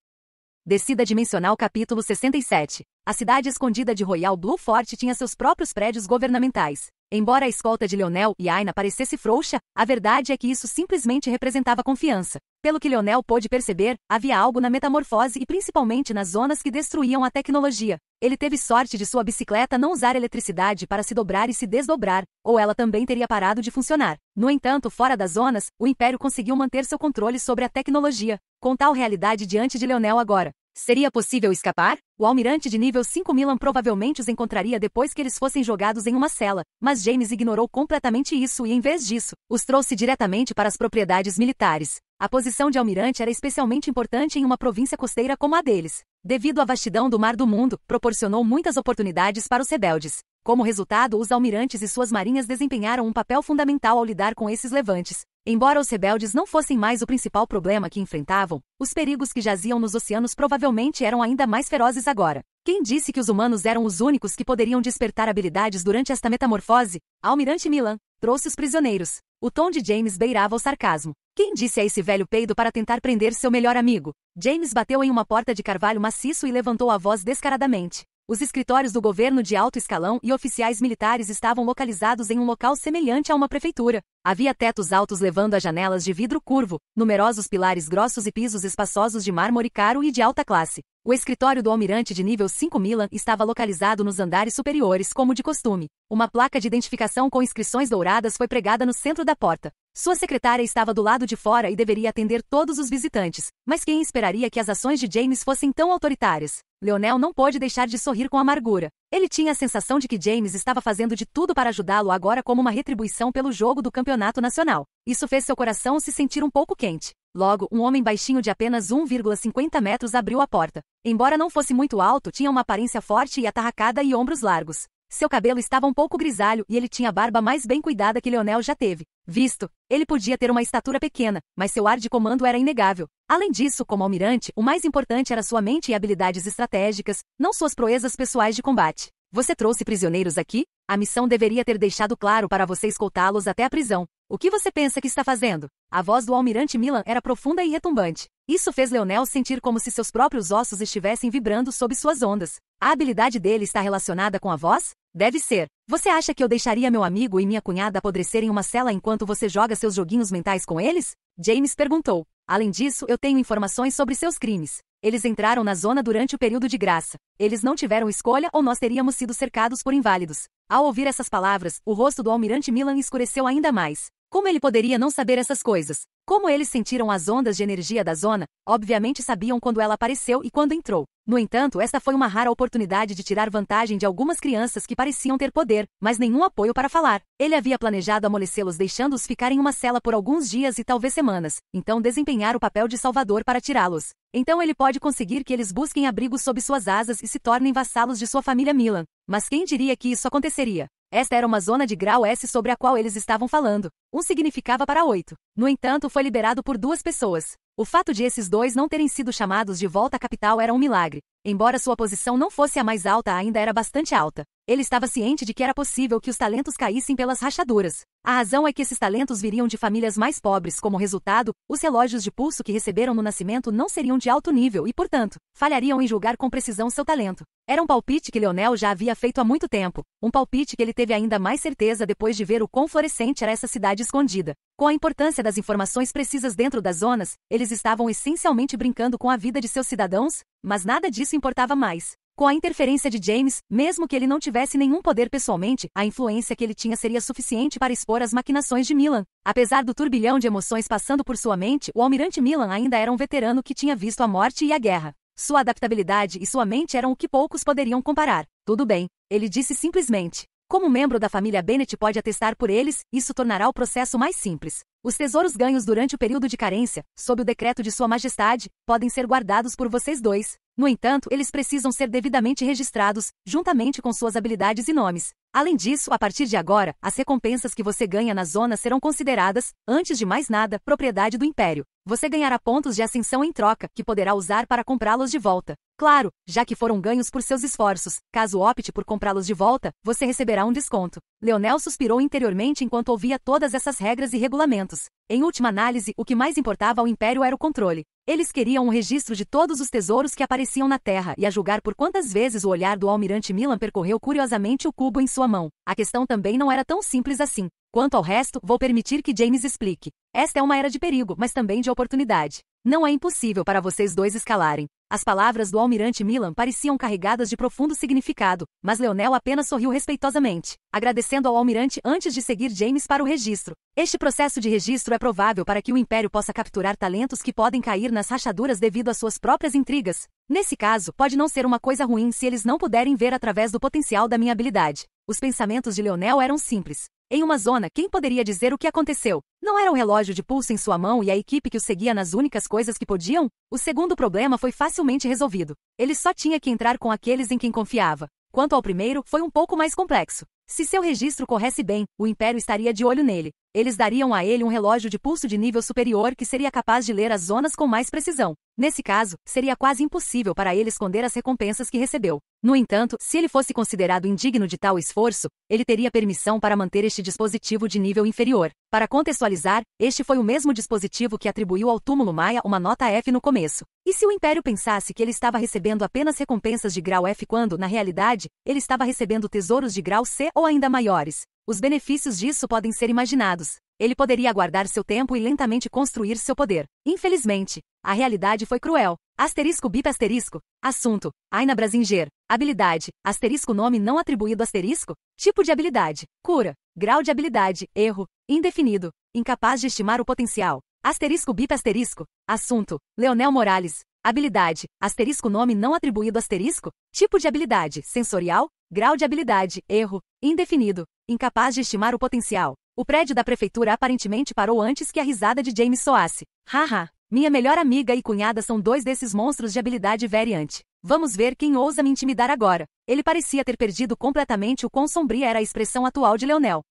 Descida dimensional capítulo 67. A cidade escondida de Royal Blue Fort tinha seus próprios prédios governamentais. Embora a escolta de Leonel e Aina parecesse frouxa, a verdade é que isso simplesmente representava confiança. Pelo que Leonel pôde perceber, havia algo na metamorfose e principalmente nas zonas que destruíam a tecnologia. Ele teve sorte de sua bicicleta não usar eletricidade para se dobrar e se desdobrar, ou ela também teria parado de funcionar. No entanto, fora das zonas, o Império conseguiu manter seu controle sobre a tecnologia. Com tal realidade diante de Leonel agora, seria possível escapar? O almirante de nível 5 Milan provavelmente os encontraria depois que eles fossem jogados em uma cela, mas James ignorou completamente isso e, em vez disso, os trouxe diretamente para as propriedades militares. A posição de almirante era especialmente importante em uma província costeira como a deles. Devido à vastidão do Mar do Mundo, proporcionou muitas oportunidades para os rebeldes. Como resultado, os almirantes e suas marinhas desempenharam um papel fundamental ao lidar com esses levantes. Embora os rebeldes não fossem mais o principal problema que enfrentavam, os perigos que jaziam nos oceanos provavelmente eram ainda mais ferozes agora. Quem disse que os humanos eram os únicos que poderiam despertar habilidades durante esta metamorfose? Almirante Milan trouxe os prisioneiros. O tom de James beirava o sarcasmo. Quem disse a esse velho peido para tentar prender seu melhor amigo? James bateu em uma porta de carvalho maciço e levantou a voz descaradamente. Os escritórios do governo de alto escalão e oficiais militares estavam localizados em um local semelhante a uma prefeitura. Havia tetos altos levando a janelas de vidro curvo, numerosos pilares grossos e pisos espaçosos de mármore caro e de alta classe. O escritório do almirante de nível 5 Milan estava localizado nos andares superiores, como de costume. Uma placa de identificação com inscrições douradas foi pregada no centro da porta. Sua secretária estava do lado de fora e deveria atender todos os visitantes. Mas quem esperaria que as ações de James fossem tão autoritárias? Leonel não pôde deixar de sorrir com amargura. Ele tinha a sensação de que James estava fazendo de tudo para ajudá-lo agora como uma retribuição pelo jogo do campeonato nacional. Isso fez seu coração se sentir um pouco quente. Logo, um homem baixinho de apenas 1,50 metros abriu a porta. Embora não fosse muito alto, tinha uma aparência forte e atarracada e ombros largos. Seu cabelo estava um pouco grisalho e ele tinha a barba mais bem cuidada que Leonel já teve. Visto, ele podia ter uma estatura pequena, mas seu ar de comando era inegável. Além disso, como almirante, o mais importante era sua mente e habilidades estratégicas, não suas proezas pessoais de combate. Você trouxe prisioneiros aqui? A missão deveria ter deixado claro para você escoltá-los até a prisão. O que você pensa que está fazendo? A voz do almirante Milan era profunda e retumbante. Isso fez Leonel sentir como se seus próprios ossos estivessem vibrando sob suas ondas. A habilidade dele está relacionada com a voz? Deve ser. Você acha que eu deixaria meu amigo e minha cunhada apodrecer em uma cela enquanto você joga seus joguinhos mentais com eles? James perguntou. Além disso, eu tenho informações sobre seus crimes. Eles entraram na zona durante o período de graça. Eles não tiveram escolha ou nós teríamos sido cercados por inválidos. Ao ouvir essas palavras, o rosto do almirante Milan escureceu ainda mais. Como ele poderia não saber essas coisas? Como eles sentiram as ondas de energia da zona, obviamente sabiam quando ela apareceu e quando entrou. No entanto, esta foi uma rara oportunidade de tirar vantagem de algumas crianças que pareciam ter poder, mas nenhum apoio para falar. Ele havia planejado amolecê-los deixando-os ficar em uma cela por alguns dias e talvez semanas, então desempenhar o papel de salvador para tirá-los. Então ele pode conseguir que eles busquem abrigo sob suas asas e se tornem vassalos de sua família Milan. Mas quem diria que isso aconteceria? Esta era uma zona de grau S sobre a qual eles estavam falando. Um significava para 8. No entanto, foi liberado por 2 pessoas. O fato de esses 2 não terem sido chamados de volta à capital era um milagre. Embora sua posição não fosse a mais alta, ainda era bastante alta. Ele estava ciente de que era possível que os talentos caíssem pelas rachaduras. A razão é que esses talentos viriam de famílias mais pobres. Como resultado, os relógios de pulso que receberam no nascimento não seriam de alto nível e, portanto, falhariam em julgar com precisão seu talento. Era um palpite que Leonel já havia feito há muito tempo. Um palpite que ele teve ainda mais certeza depois de ver o quão florescente era essa cidade escondida. Com a importância das informações precisas dentro das zonas, eles estavam essencialmente brincando com a vida de seus cidadãos, mas nada disso importava mais. Com a interferência de James, mesmo que ele não tivesse nenhum poder pessoalmente, a influência que ele tinha seria suficiente para expor as maquinações de Milan. Apesar do turbilhão de emoções passando por sua mente, o almirante Milan ainda era um veterano que tinha visto a morte e a guerra. Sua adaptabilidade e sua mente eram o que poucos poderiam comparar. Tudo bem, ele disse simplesmente. Como membro da família Bennett pode atestar por eles, isso tornará o processo mais simples. Os tesouros ganhos durante o período de carência, sob o decreto de Sua Majestade, podem ser guardados por vocês 2. No entanto, eles precisam ser devidamente registrados, juntamente com suas habilidades e nomes. Além disso, a partir de agora, as recompensas que você ganha na zona serão consideradas, antes de mais nada, propriedade do Império. Você ganhará pontos de ascensão em troca, que poderá usar para comprá-los de volta. Claro, já que foram ganhos por seus esforços, caso opte por comprá-los de volta, você receberá um desconto. Leonel suspirou interiormente enquanto ouvia todas essas regras e regulamentos. Em última análise, o que mais importava ao Império era o controle. Eles queriam um registro de todos os tesouros que apareciam na Terra e a julgar por quantas vezes o olhar do almirante Milan percorreu curiosamente o cubo em sua mão. A questão também não era tão simples assim. Quanto ao resto, vou permitir que James explique. Esta é uma era de perigo, mas também de oportunidade. Não é impossível para vocês dois escalarem. As palavras do almirante Milan pareciam carregadas de profundo significado, mas Leonel apenas sorriu respeitosamente, agradecendo ao almirante antes de seguir James para o registro. Este processo de registro é provável para que o Império possa capturar talentos que podem cair nas rachaduras devido às suas próprias intrigas. Nesse caso, pode não ser uma coisa ruim se eles não puderem ver através do potencial da minha habilidade. Os pensamentos de Leonel eram simples. Em uma zona, quem poderia dizer o que aconteceu? Não era o relógio de pulso em sua mão e a equipe que o seguia nas únicas coisas que podiam? O segundo problema foi facilmente resolvido. Ele só tinha que entrar com aqueles em quem confiava. Quanto ao primeiro, foi um pouco mais complexo. Se seu registro corresse bem, o Império estaria de olho nele. Eles dariam a ele um relógio de pulso de nível superior que seria capaz de ler as zonas com mais precisão. Nesse caso, seria quase impossível para ele esconder as recompensas que recebeu. No entanto, se ele fosse considerado indigno de tal esforço, ele teria permissão para manter este dispositivo de nível inferior. Para contextualizar, este foi o mesmo dispositivo que atribuiu ao túmulo Maia uma nota F no começo. E se o Império pensasse que ele estava recebendo apenas recompensas de grau F quando, na realidade, ele estava recebendo tesouros de grau C ou ainda maiores? Os benefícios disso podem ser imaginados. Ele poderia aguardar seu tempo e lentamente construir seu poder. Infelizmente, a realidade foi cruel. Asterisco bip asterisco. Assunto: Aina Brasinger. Habilidade: asterisco nome não atribuído asterisco. Tipo de habilidade: cura. Grau de habilidade: erro. Indefinido. Incapaz de estimar o potencial. Asterisco bip asterisco. Assunto: Leonel Morales. Habilidade: asterisco nome não atribuído asterisco. Tipo de habilidade: sensorial. Grau de habilidade: erro. Indefinido. Incapaz de estimar o potencial. O prédio da prefeitura aparentemente parou antes que a risada de James soasse. Haha. Minha melhor amiga e cunhada são dois desses monstros de habilidade variante. Vamos ver quem ousa me intimidar agora. Ele parecia ter perdido completamente o quão sombria era a expressão atual de Leonel.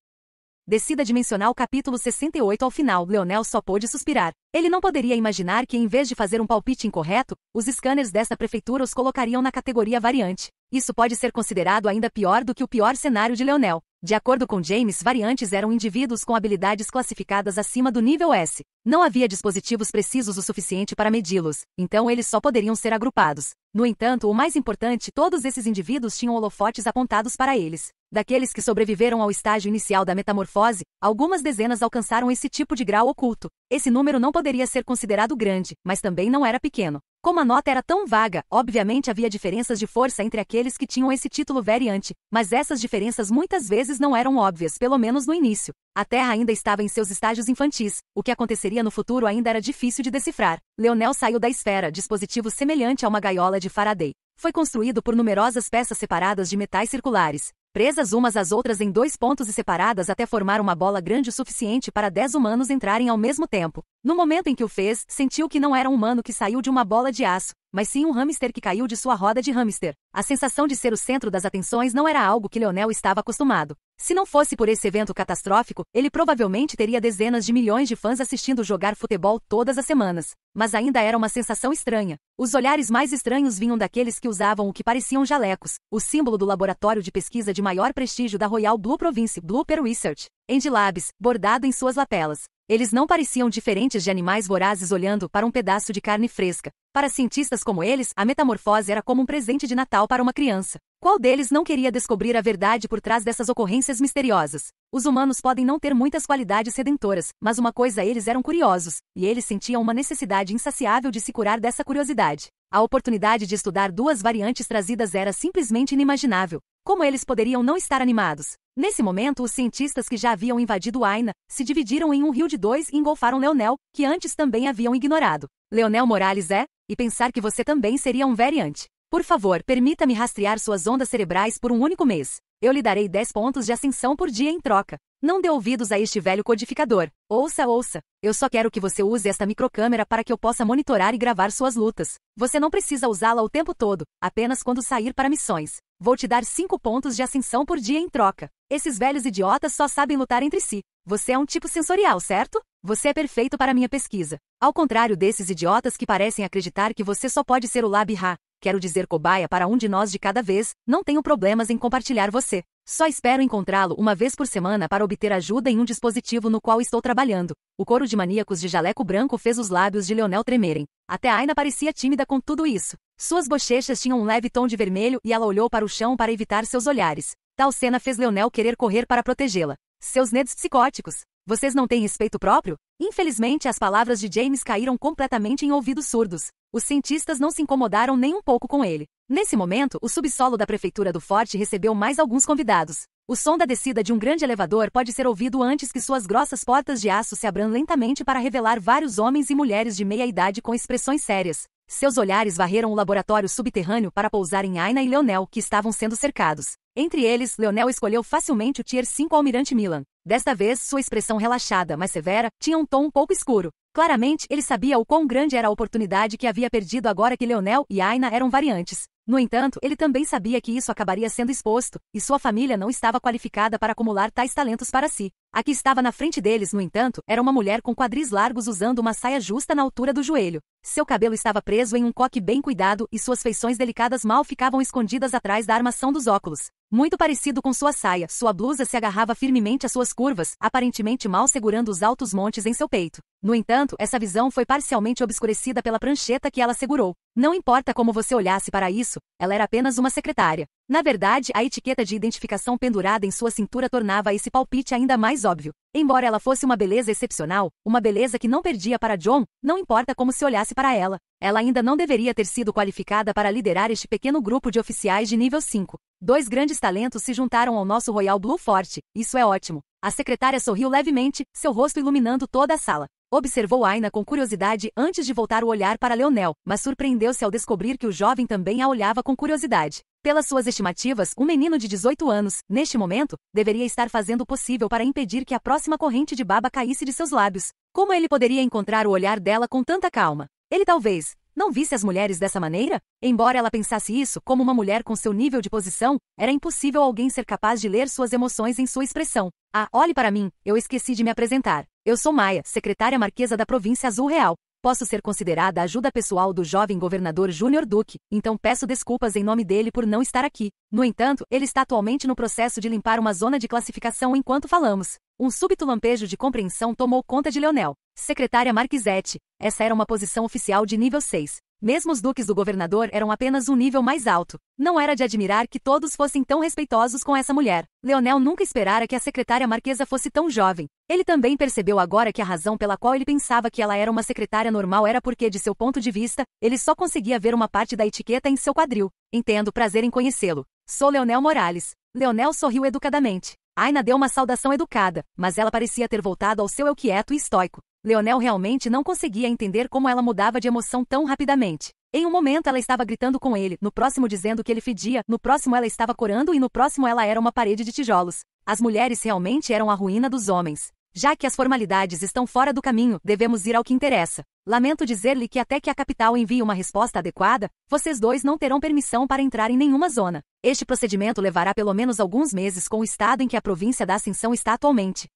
Descida dimensional capítulo 68 ao final, Leonel só pôde suspirar. Ele não poderia imaginar que em vez de fazer um palpite incorreto, os scanners desta prefeitura os colocariam na categoria variante. Isso pode ser considerado ainda pior do que o pior cenário de Leonel. De acordo com James, variantes eram indivíduos com habilidades classificadas acima do nível S. Não havia dispositivos precisos o suficiente para medi-los, então eles só poderiam ser agrupados. No entanto, o mais importante, todos esses indivíduos tinham holofotes apontados para eles. Daqueles que sobreviveram ao estágio inicial da metamorfose, algumas dezenas alcançaram esse tipo de grau oculto. Esse número não poderia ser considerado grande, mas também não era pequeno. Como a nota era tão vaga, obviamente havia diferenças de força entre aqueles que tinham esse título variante, mas essas diferenças muitas vezes não eram óbvias, pelo menos no início. A Terra ainda estava em seus estágios infantis, o que aconteceria no futuro ainda era difícil de decifrar. Leonel saiu da esfera, dispositivo semelhante a uma gaiola de Faraday. Foi construído por numerosas peças separadas de metais circulares, presas umas às outras em 2 pontos e separadas até formar uma bola grande o suficiente para 10 humanos entrarem ao mesmo tempo. No momento em que o fez, sentiu que não era um humano que saiu de uma bola de aço, mas sim um hamster que caiu de sua roda de hamster. A sensação de ser o centro das atenções não era algo que Leonel estava acostumado. Se não fosse por esse evento catastrófico, ele provavelmente teria dezenas de milhões de fãs assistindo jogar futebol todas as semanas. Mas ainda era uma sensação estranha. Os olhares mais estranhos vinham daqueles que usavam o que pareciam jalecos, o símbolo do laboratório de pesquisa de maior prestígio da Royal Blue Province, Blooper Research, Labs, bordado em suas lapelas. Eles não pareciam diferentes de animais vorazes olhando para um pedaço de carne fresca. Para cientistas como eles, a metamorfose era como um presente de Natal para uma criança. Qual deles não queria descobrir a verdade por trás dessas ocorrências misteriosas? Os humanos podem não ter muitas qualidades redentoras, mas uma coisa eles eram curiosos, e eles sentiam uma necessidade insaciável de se curar dessa curiosidade. A oportunidade de estudar 2 variantes trazidas era simplesmente inimaginável. Como eles poderiam não estar animados? Nesse momento, os cientistas que já haviam invadido Aina se dividiram em um rio de 2 e engolfaram Leonel, que antes também haviam ignorado. Leonel Morales é? E pensar que você também seria um variante. Por favor, permita-me rastrear suas ondas cerebrais por um único mês. Eu lhe darei 10 pontos de ascensão por dia em troca. Não dê ouvidos a este velho codificador. Ouça, ouça. Eu só quero que você use esta microcâmera para que eu possa monitorar e gravar suas lutas. Você não precisa usá-la o tempo todo, apenas quando sair para missões. Vou te dar 5 pontos de ascensão por dia em troca. Esses velhos idiotas só sabem lutar entre si. Você é um tipo sensorial, certo? Você é perfeito para minha pesquisa. Ao contrário desses idiotas que parecem acreditar que você só pode ser o Lab Ha, quero dizer cobaia para um de nós de cada vez, não tenho problemas em compartilhar você. Só espero encontrá-lo uma vez por semana para obter ajuda em um dispositivo no qual estou trabalhando. O coro de maníacos de jaleco branco fez os lábios de Leonel tremerem. Até Aina parecia tímida com tudo isso. Suas bochechas tinham um leve tom de vermelho e ela olhou para o chão para evitar seus olhares. Tal cena fez Leonel querer correr para protegê-la. Seus nerds psicóticos. Vocês não têm respeito próprio? Infelizmente, as palavras de James caíram completamente em ouvidos surdos. Os cientistas não se incomodaram nem um pouco com ele. Nesse momento, o subsolo da prefeitura do forte recebeu mais alguns convidados. O som da descida de um grande elevador pode ser ouvido antes que suas grossas portas de aço se abram lentamente para revelar vários homens e mulheres de meia idade com expressões sérias. Seus olhares varreram o laboratório subterrâneo para pousar em Aina e Leonel, que estavam sendo cercados. Entre eles, Leonel escolheu facilmente o Tier 5 Almirante Milan. Desta vez, sua expressão relaxada, mas severa, tinha um tom um pouco escuro. Claramente, ele sabia o quão grande era a oportunidade que havia perdido agora que Leonel e Aina eram variantes. No entanto, ele também sabia que isso acabaria sendo exposto, e sua família não estava qualificada para acumular tais talentos para si. A que estava na frente deles, no entanto, era uma mulher com quadris largos usando uma saia justa na altura do joelho. Seu cabelo estava preso em um coque bem cuidado e suas feições delicadas mal ficavam escondidas atrás da armação dos óculos. Muito parecido com sua saia, sua blusa se agarrava firmemente às suas curvas, aparentemente mal segurando os altos montes em seu peito. No entanto, essa visão foi parcialmente obscurecida pela prancheta que ela segurou. Não importa como você olhasse para isso, ela era apenas uma secretária. Na verdade, a etiqueta de identificação pendurada em sua cintura tornava esse palpite ainda mais óbvio. Embora ela fosse uma beleza excepcional, uma beleza que não perdia para John, não importa como se olhasse para ela. Ela ainda não deveria ter sido qualificada para liderar este pequeno grupo de oficiais de nível 5. 2 grandes talentos se juntaram ao nosso Royal Blue Forte, isso é ótimo. A secretária sorriu levemente, seu rosto iluminando toda a sala. Observou Aina com curiosidade antes de voltar o olhar para Leonel, mas surpreendeu-se ao descobrir que o jovem também a olhava com curiosidade. Pelas suas estimativas, um menino de 18 anos, neste momento, deveria estar fazendo o possível para impedir que a próxima corrente de baba caísse de seus lábios. Como ele poderia encontrar o olhar dela com tanta calma? Ele talvez não visse as mulheres dessa maneira? Embora ela pensasse isso, como uma mulher com seu nível de posição, era impossível alguém ser capaz de ler suas emoções em sua expressão. Ah, olhe para mim, eu esqueci de me apresentar. Eu sou Maia, secretária marquesa da província Azul Real. Posso ser considerada a ajuda pessoal do jovem governador Júnior Duque, então peço desculpas em nome dele por não estar aqui. No entanto, ele está atualmente no processo de limpar uma zona de classificação enquanto falamos. Um súbito lampejo de compreensão tomou conta de Leonel. Secretária Marquisete. Essa era uma posição oficial de nível 6. Mesmo os duques do governador eram apenas um nível mais alto. Não era de admirar que todos fossem tão respeitosos com essa mulher. Leonel nunca esperara que a secretária marquesa fosse tão jovem. Ele também percebeu agora que a razão pela qual ele pensava que ela era uma secretária normal era porque, de seu ponto de vista, ele só conseguia ver uma parte da etiqueta em seu quadril. Entendo prazer em conhecê-lo. Sou Leonel Morales. Leonel sorriu educadamente. Aina deu uma saudação educada, mas ela parecia ter voltado ao seu eu quieto e estoico. Leonel realmente não conseguia entender como ela mudava de emoção tão rapidamente. Em um momento ela estava gritando com ele, no próximo dizendo que ele fedia, no próximo ela estava corando e no próximo ela era uma parede de tijolos. As mulheres realmente eram a ruína dos homens. Já que as formalidades estão fora do caminho, devemos ir ao que interessa. Lamento dizer-lhe que até que a capital envie uma resposta adequada, vocês dois não terão permissão para entrar em nenhuma zona. Este procedimento levará pelo menos alguns meses com o estado em que a província da Ascensão está atualmente.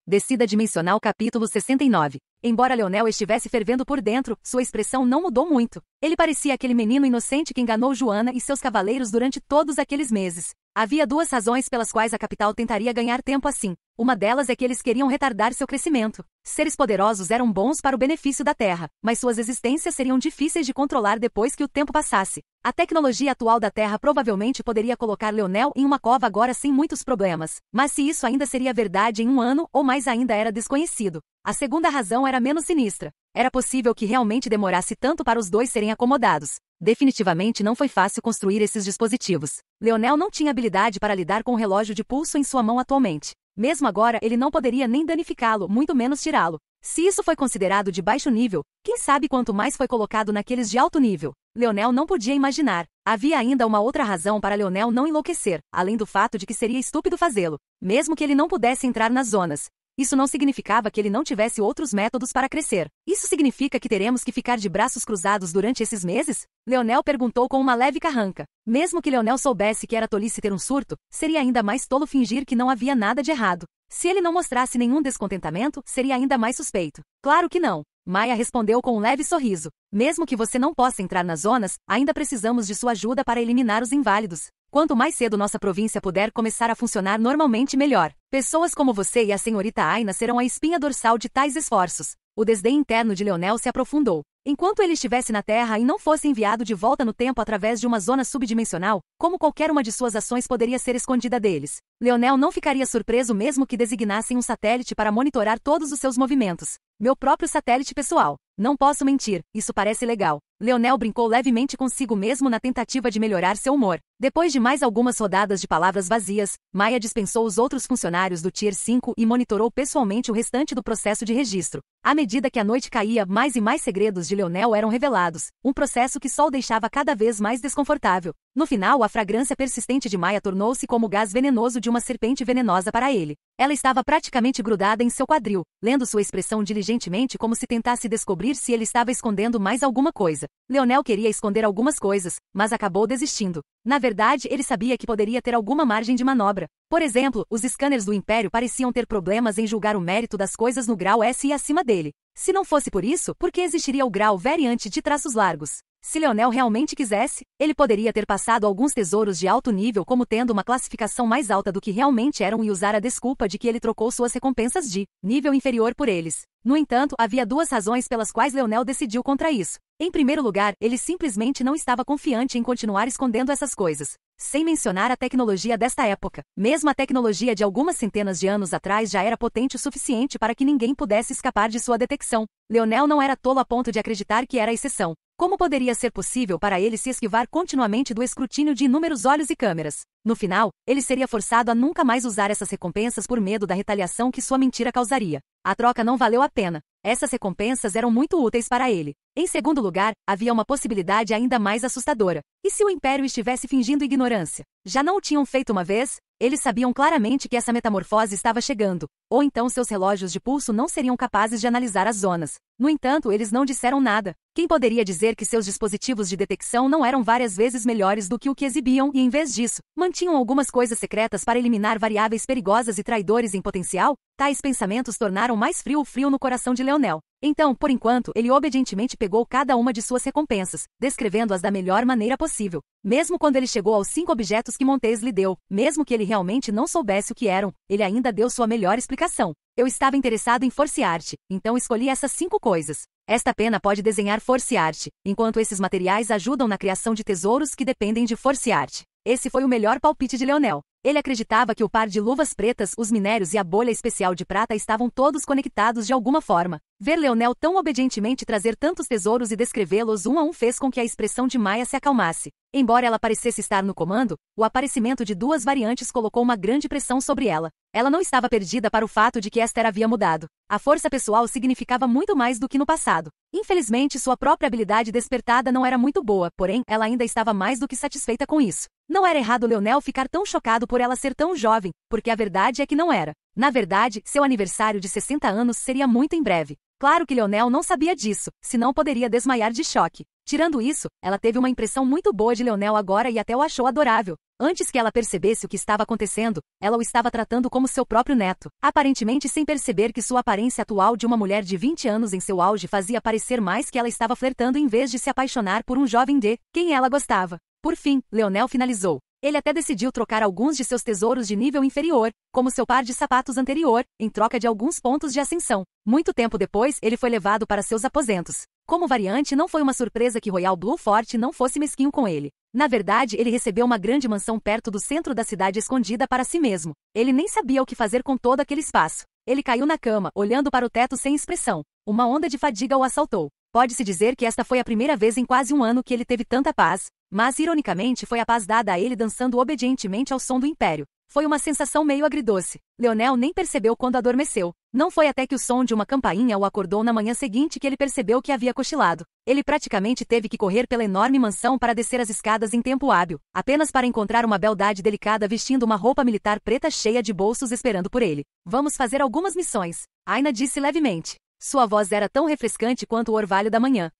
Descida dimensional capítulo 69. Embora Leonel estivesse fervendo por dentro, sua expressão não mudou muito. Ele parecia aquele menino inocente que enganou Joana e seus cavaleiros durante todos aqueles meses. Havia 2 razões pelas quais a capital tentaria ganhar tempo assim. Uma delas é que eles queriam retardar seu crescimento. Seres poderosos eram bons para o benefício da Terra, mas suas existências seriam difíceis de controlar depois que o tempo passasse. A tecnologia atual da Terra provavelmente poderia colocar Leonel em uma cova agora sem muitos problemas, mas se isso ainda seria verdade em um ano ou mais ainda era desconhecido. A segunda razão era menos sinistra. Era possível que realmente demorasse tanto para os dois serem acomodados. Definitivamente não foi fácil construir esses dispositivos. Leonel não tinha habilidade para lidar com o relógio de pulso em sua mão atualmente. Mesmo agora, ele não poderia nem danificá-lo, muito menos tirá-lo. Se isso foi considerado de baixo nível, quem sabe quanto mais foi colocado naqueles de alto nível? Leonel não podia imaginar. Havia ainda uma outra razão para Leonel não enlouquecer, além do fato de que seria estúpido fazê-lo, mesmo que ele não pudesse entrar nas zonas. Isso não significava que ele não tivesse outros métodos para crescer. Isso significa que teremos que ficar de braços cruzados durante esses meses? Leonel perguntou com uma leve carranca. Mesmo que Leonel soubesse que era tolice ter um surto, seria ainda mais tolo fingir que não havia nada de errado. Se ele não mostrasse nenhum descontentamento, seria ainda mais suspeito. Claro que não. Maya respondeu com um leve sorriso. Mesmo que você não possa entrar nas zonas, ainda precisamos de sua ajuda para eliminar os inválidos. Quanto mais cedo nossa província puder começar a funcionar normalmente, melhor. Pessoas como você e a senhorita Aina serão a espinha dorsal de tais esforços. O desdém interno de Leonel se aprofundou. Enquanto ele estivesse na Terra e não fosse enviado de volta no tempo através de uma zona subdimensional, como qualquer uma de suas ações poderia ser escondida deles? Leonel não ficaria surpreso mesmo que designassem um satélite para monitorar todos os seus movimentos. Meu próprio satélite pessoal. Não posso mentir, isso parece legal. Leonel brincou levemente consigo mesmo na tentativa de melhorar seu humor. Depois de mais algumas rodadas de palavras vazias, Maya dispensou os outros funcionários do Tier 5 e monitorou pessoalmente o restante do processo de registro. À medida que a noite caía, mais e mais segredos de Leonel eram revelados, um processo que só o deixava cada vez mais desconfortável. No final, a fragrância persistente de Maya tornou-se como o gás venenoso de uma serpente venenosa para ele. Ela estava praticamente grudada em seu quadril, lendo sua expressão diligentemente como se tentasse descobrir se ele estava escondendo mais alguma coisa. Leonel queria esconder algumas coisas, mas acabou desistindo. Na verdade, ele sabia que poderia ter alguma margem de manobra. Por exemplo, os scanners do Império pareciam ter problemas em julgar o mérito das coisas no grau S e acima dele. Se não fosse por isso, por que existiria o grau variante de traços largos? Se Leonel realmente quisesse, ele poderia ter passado alguns tesouros de alto nível como tendo uma classificação mais alta do que realmente eram e usar a desculpa de que ele trocou suas recompensas de nível inferior por eles. No entanto, havia duas razões pelas quais Leonel decidiu contra isso. Em primeiro lugar, ele simplesmente não estava confiante em continuar escondendo essas coisas. Sem mencionar a tecnologia desta época. Mesmo a tecnologia de algumas centenas de anos atrás já era potente o suficiente para que ninguém pudesse escapar de sua detecção. Leonel não era tolo a ponto de acreditar que era a exceção. Como poderia ser possível para ele se esquivar continuamente do escrutínio de inúmeros olhos e câmeras? No final, ele seria forçado a nunca mais usar essas recompensas por medo da retaliação que sua mentira causaria. A troca não valeu a pena. Essas recompensas eram muito úteis para ele. Em segundo lugar, havia uma possibilidade ainda mais assustadora. E se o Império estivesse fingindo ignorância? Já não o tinham feito uma vez? Eles sabiam claramente que essa metamorfose estava chegando. Ou então seus relógios de pulso não seriam capazes de analisar as zonas. No entanto, eles não disseram nada. Quem poderia dizer que seus dispositivos de detecção não eram várias vezes melhores do que o que exibiam e, em vez disso, mantinham algumas coisas secretas para eliminar variáveis perigosas e traidores em potencial? Tais pensamentos tornaram mais frio o frio no coração de Leonel. Então, por enquanto, ele obedientemente pegou cada uma de suas recompensas, descrevendo-as da melhor maneira possível. Mesmo quando ele chegou aos 5 objetos que Montes lhe deu, mesmo que ele realmente não soubesse o que eram, ele ainda deu sua melhor explicação. Eu estava interessado em Force Art, então escolhi essas 5 coisas. Esta pena pode desenhar Force Art, enquanto esses materiais ajudam na criação de tesouros que dependem de Force Art. Esse foi o melhor palpite de Leonel. Ele acreditava que o par de luvas pretas, os minérios e a bolha especial de prata estavam todos conectados de alguma forma. Ver Leonel tão obedientemente trazer tantos tesouros e descrevê-los um a um fez com que a expressão de Maya se acalmasse. Embora ela parecesse estar no comando, o aparecimento de duas variantes colocou uma grande pressão sobre ela. Ela não estava perdida para o fato de que esta havia mudado. A força pessoal significava muito mais do que no passado. Infelizmente, sua própria habilidade despertada não era muito boa, porém, ela ainda estava mais do que satisfeita com isso. Não era errado Leonel ficar tão chocado por ela ser tão jovem, porque a verdade é que não era. Na verdade, seu aniversário de 60 anos seria muito em breve. Claro que Leonel não sabia disso, senão poderia desmaiar de choque. Tirando isso, ela teve uma impressão muito boa de Leonel agora e até o achou adorável. Antes que ela percebesse o que estava acontecendo, ela o estava tratando como seu próprio neto, aparentemente sem perceber que sua aparência atual de uma mulher de 20 anos em seu auge fazia parecer mais que ela estava flertando em vez de se apaixonar por um jovem de quem ela gostava. Por fim, Leonel finalizou. Ele até decidiu trocar alguns de seus tesouros de nível inferior, como seu par de sapatos anterior, em troca de alguns pontos de ascensão. Muito tempo depois, ele foi levado para seus aposentos. Como variante, não foi uma surpresa que Royal Blue Fort não fosse mesquinho com ele. Na verdade, ele recebeu uma grande mansão perto do centro da cidade escondida para si mesmo. Ele nem sabia o que fazer com todo aquele espaço. Ele caiu na cama, olhando para o teto sem expressão. Uma onda de fadiga o assaltou. Pode-se dizer que esta foi a primeira vez em quase um ano que ele teve tanta paz. Mas, ironicamente, foi a paz dada a ele dançando obedientemente ao som do Império. Foi uma sensação meio agridoce. Leonel nem percebeu quando adormeceu. Não foi até que o som de uma campainha o acordou na manhã seguinte que ele percebeu que havia cochilado. Ele praticamente teve que correr pela enorme mansão para descer as escadas em tempo hábil, apenas para encontrar uma beldade delicada vestindo uma roupa militar preta cheia de bolsos esperando por ele. Vamos fazer algumas missões, Aina disse levemente. Sua voz era tão refrescante quanto o orvalho da manhã.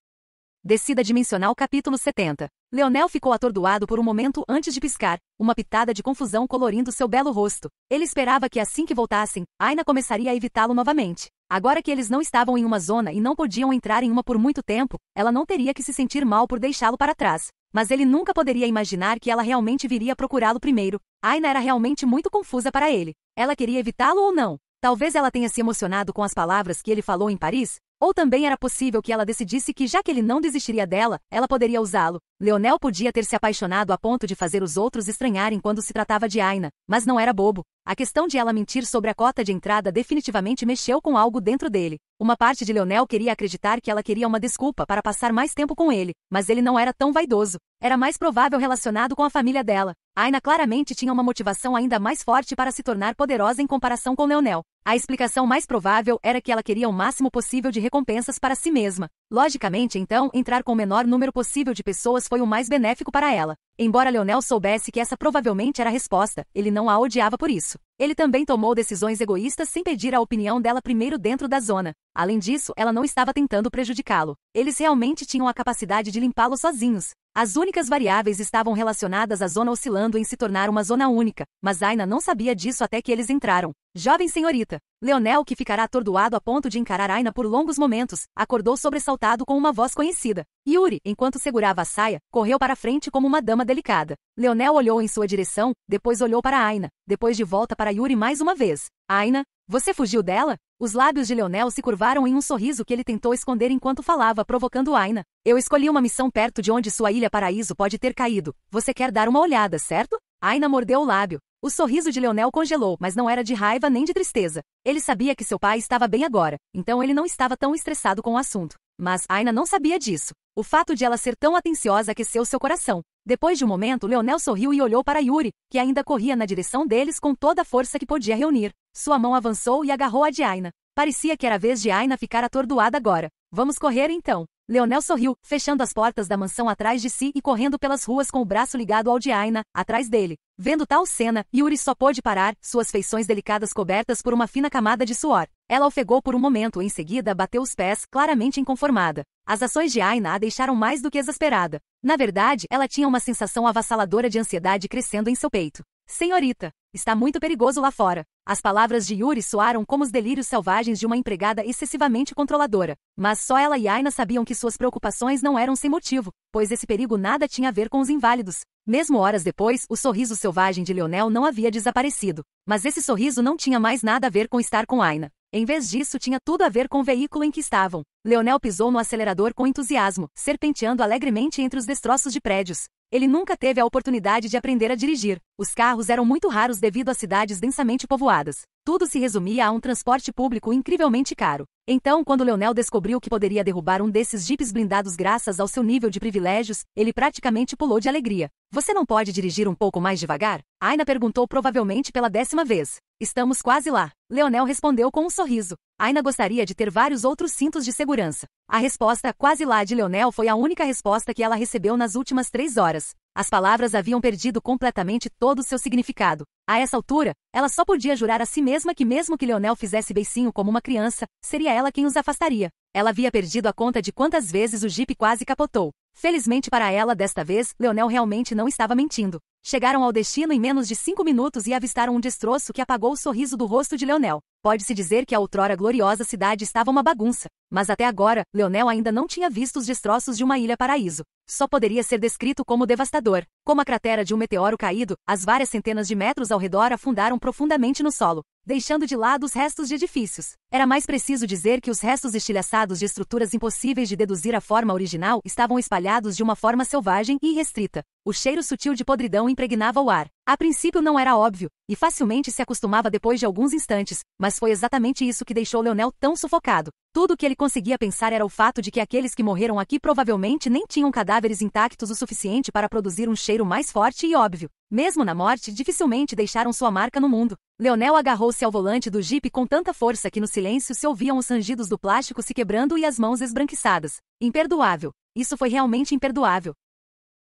Descida dimensional capítulo 70. Leonel ficou atordoado por um momento antes de piscar, uma pitada de confusão colorindo seu belo rosto. Ele esperava que assim que voltassem, Aina começaria a evitá-lo novamente. Agora que eles não estavam em uma zona e não podiam entrar em uma por muito tempo, ela não teria que se sentir mal por deixá-lo para trás. Mas ele nunca poderia imaginar que ela realmente viria procurá-lo primeiro. Aina era realmente muito confusa para ele. Ela queria evitá-lo ou não? Talvez ela tenha se emocionado com as palavras que ele falou em Paris? Ou também era possível que ela decidisse que já que ele não desistiria dela, ela poderia usá-lo. Leonel podia ter se apaixonado a ponto de fazer os outros estranharem quando se tratava de Aina, mas não era bobo. A questão de ela mentir sobre a cota de entrada definitivamente mexeu com algo dentro dele. Uma parte de Leonel queria acreditar que ela queria uma desculpa para passar mais tempo com ele, mas ele não era tão vaidoso. Era mais provável relacionado com a família dela. Aina claramente tinha uma motivação ainda mais forte para se tornar poderosa em comparação com Leonel. A explicação mais provável era que ela queria o máximo possível de recompensas para si mesma. Logicamente, então, entrar com o menor número possível de pessoas foi o mais benéfico para ela. Embora Leonel soubesse que essa provavelmente era a resposta, ele não a odiava por isso. Ele também tomou decisões egoístas sem pedir a opinião dela primeiro dentro da zona. Além disso, ela não estava tentando prejudicá-lo. Eles realmente tinham a capacidade de limpá-lo sozinhos. As únicas variáveis estavam relacionadas à zona oscilando em se tornar uma zona única, mas Aina não sabia disso até que eles entraram. Jovem senhorita. Leonel, que ficará atordoado a ponto de encarar Aina por longos momentos, acordou sobressaltado com uma voz conhecida. Yuri, enquanto segurava a saia, correu para frente como uma dama delicada. Leonel olhou em sua direção, depois olhou para Aina, depois de volta para Yuri mais uma vez. Aina, você fugiu dela? Os lábios de Leonel se curvaram em um sorriso que ele tentou esconder enquanto falava, provocando Aina. Eu escolhi uma missão perto de onde sua ilha paraíso pode ter caído. Você quer dar uma olhada, certo? Aina mordeu o lábio. O sorriso de Leonel congelou, mas não era de raiva nem de tristeza. Ele sabia que seu pai estava bem agora, então ele não estava tão estressado com o assunto. Mas Aina não sabia disso. O fato de ela ser tão atenciosa aqueceu seu coração. Depois de um momento, Leonel sorriu e olhou para Yuri, que ainda corria na direção deles com toda a força que podia reunir. Sua mão avançou e agarrou a de Aina. Parecia que era a vez de Aina ficar atordoada agora. Vamos correr então. Leonel sorriu, fechando as portas da mansão atrás de si e correndo pelas ruas com o braço ligado ao de Aina, atrás dele. Vendo tal cena, Yuri só pôde parar, suas feições delicadas cobertas por uma fina camada de suor. Ela ofegou por um momento, em seguida bateu os pés, claramente inconformada. As ações de Aina a deixaram mais do que exasperada. Na verdade, ela tinha uma sensação avassaladora de ansiedade crescendo em seu peito. Senhorita, está muito perigoso lá fora. As palavras de Yuri soaram como os delírios selvagens de uma empregada excessivamente controladora. Mas só ela e Aina sabiam que suas preocupações não eram sem motivo, pois esse perigo nada tinha a ver com os inválidos. Mesmo horas depois, o sorriso selvagem de Leonel não havia desaparecido. Mas esse sorriso não tinha mais nada a ver com estar com Aina. Em vez disso, tinha tudo a ver com o veículo em que estavam. Leonel pisou no acelerador com entusiasmo, serpenteando alegremente entre os destroços de prédios. Ele nunca teve a oportunidade de aprender a dirigir. Os carros eram muito raros devido a cidades densamente povoadas. Tudo se resumia a um transporte público incrivelmente caro. Então, quando Leonel descobriu que poderia derrubar um desses jipes blindados graças ao seu nível de privilégios, ele praticamente pulou de alegria. Você não pode dirigir um pouco mais devagar? Aina perguntou provavelmente pela 10ª vez. Estamos quase lá. Leonel respondeu com um sorriso. Aina gostaria de ter vários outros cintos de segurança. A resposta quase lá de Leonel foi a única resposta que ela recebeu nas últimas 3 horas. As palavras haviam perdido completamente todo o seu significado. A essa altura, ela só podia jurar a si mesma que mesmo que Leonel fizesse beicinho como uma criança, seria ela quem os afastaria. Ela havia perdido a conta de quantas vezes o jipe quase capotou. Felizmente para ela, desta vez, Leonel realmente não estava mentindo. Chegaram ao destino em menos de 5 minutos e avistaram um destroço que apagou o sorriso do rosto de Leonel. Pode-se dizer que a outrora gloriosa cidade estava uma bagunça. Mas até agora, Leonel ainda não tinha visto os destroços de uma ilha paraíso. Só poderia ser descrito como devastador. Como a cratera de um meteoro caído, as várias centenas de metros ao redor afundaram profundamente no solo, deixando de lado os restos de edifícios. Era mais preciso dizer que os restos estilhaçados de estruturas impossíveis de deduzir a forma original estavam espalhados de uma forma selvagem e irrestrita. O cheiro sutil de podridão impregnava o ar. A princípio não era óbvio, e facilmente se acostumava depois de alguns instantes, mas foi exatamente isso que deixou Leonel tão sufocado. Tudo o que ele conseguia pensar era o fato de que aqueles que morreram aqui provavelmente nem tinham cadáveres intactos o suficiente para produzir um cheiro mais forte e óbvio. Mesmo na morte, dificilmente deixaram sua marca no mundo. Leonel agarrou-se ao volante do jipe com tanta força que no silêncio se ouviam os rangidos do plástico se quebrando e as mãos esbranquiçadas. Imperdoável. Isso foi realmente imperdoável.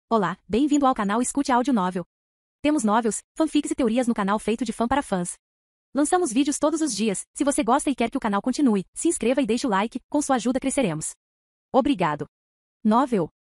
Olá, bem-vindo ao canal Escute Áudio Novel. Temos novels, fanfics e teorias no canal feito de fã para fãs. Lançamos vídeos todos os dias. Se você gosta e quer que o canal continue, se inscreva e deixe o like, com sua ajuda cresceremos. Obrigado. Novel.